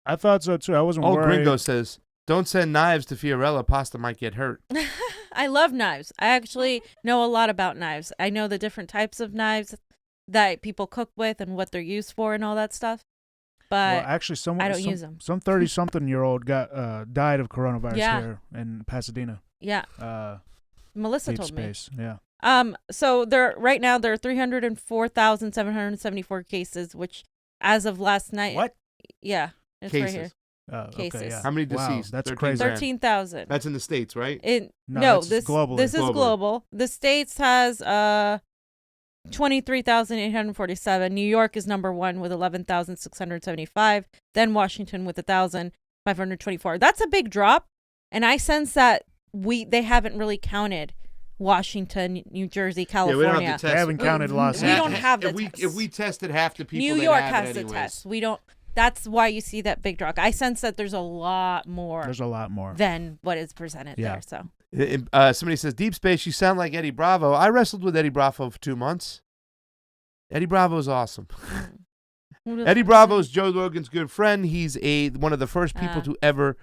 I thought so too. I wasn't Old worried. Gringo says, don't send knives to Fiorella. Pasta might get hurt. I love knives. I actually know a lot about knives. I know the different types of knives that people cook with and what they're used for and all that stuff. But well, actually, I don't use them. Some 30-something-year-old got died of coronavirus here in Pasadena. Yeah. Melissa deep told space. Me. Yeah. So there are 304,774 cases, which as of last night. What? Yeah, it's Cases. right here. Cases. Okay, yeah. How many Wow, deceased? that's crazy. 13,000. That's in the States, right? No, this is globally. This is global. The States has 23,847. New York is number one with 11,675. Then Washington with 1,524. That's a big drop, and I sense that they haven't really counted Washington, New Jersey, California. Yeah, we don't have to test. They haven't counted Los We Angeles. don't have the If we tested half the people, New they'd York have has it the anyways. test. We don't. That's why you see that big drop. I sense that there's a lot more. There's a lot more than what is presented there. So somebody says, Deep Space, you sound like Eddie Bravo. I wrestled with Eddie Bravo for 2 months. Eddie Bravo is awesome. Eddie Bravo's Joe Rogan's good friend. He's one of the first people to ever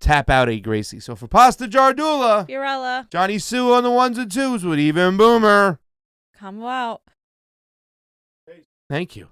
tap out a Gracie. So for Pasta Jardula, Fiorella, Johnny Sue on the ones and twos with Even Boomer. Come out. Thank you.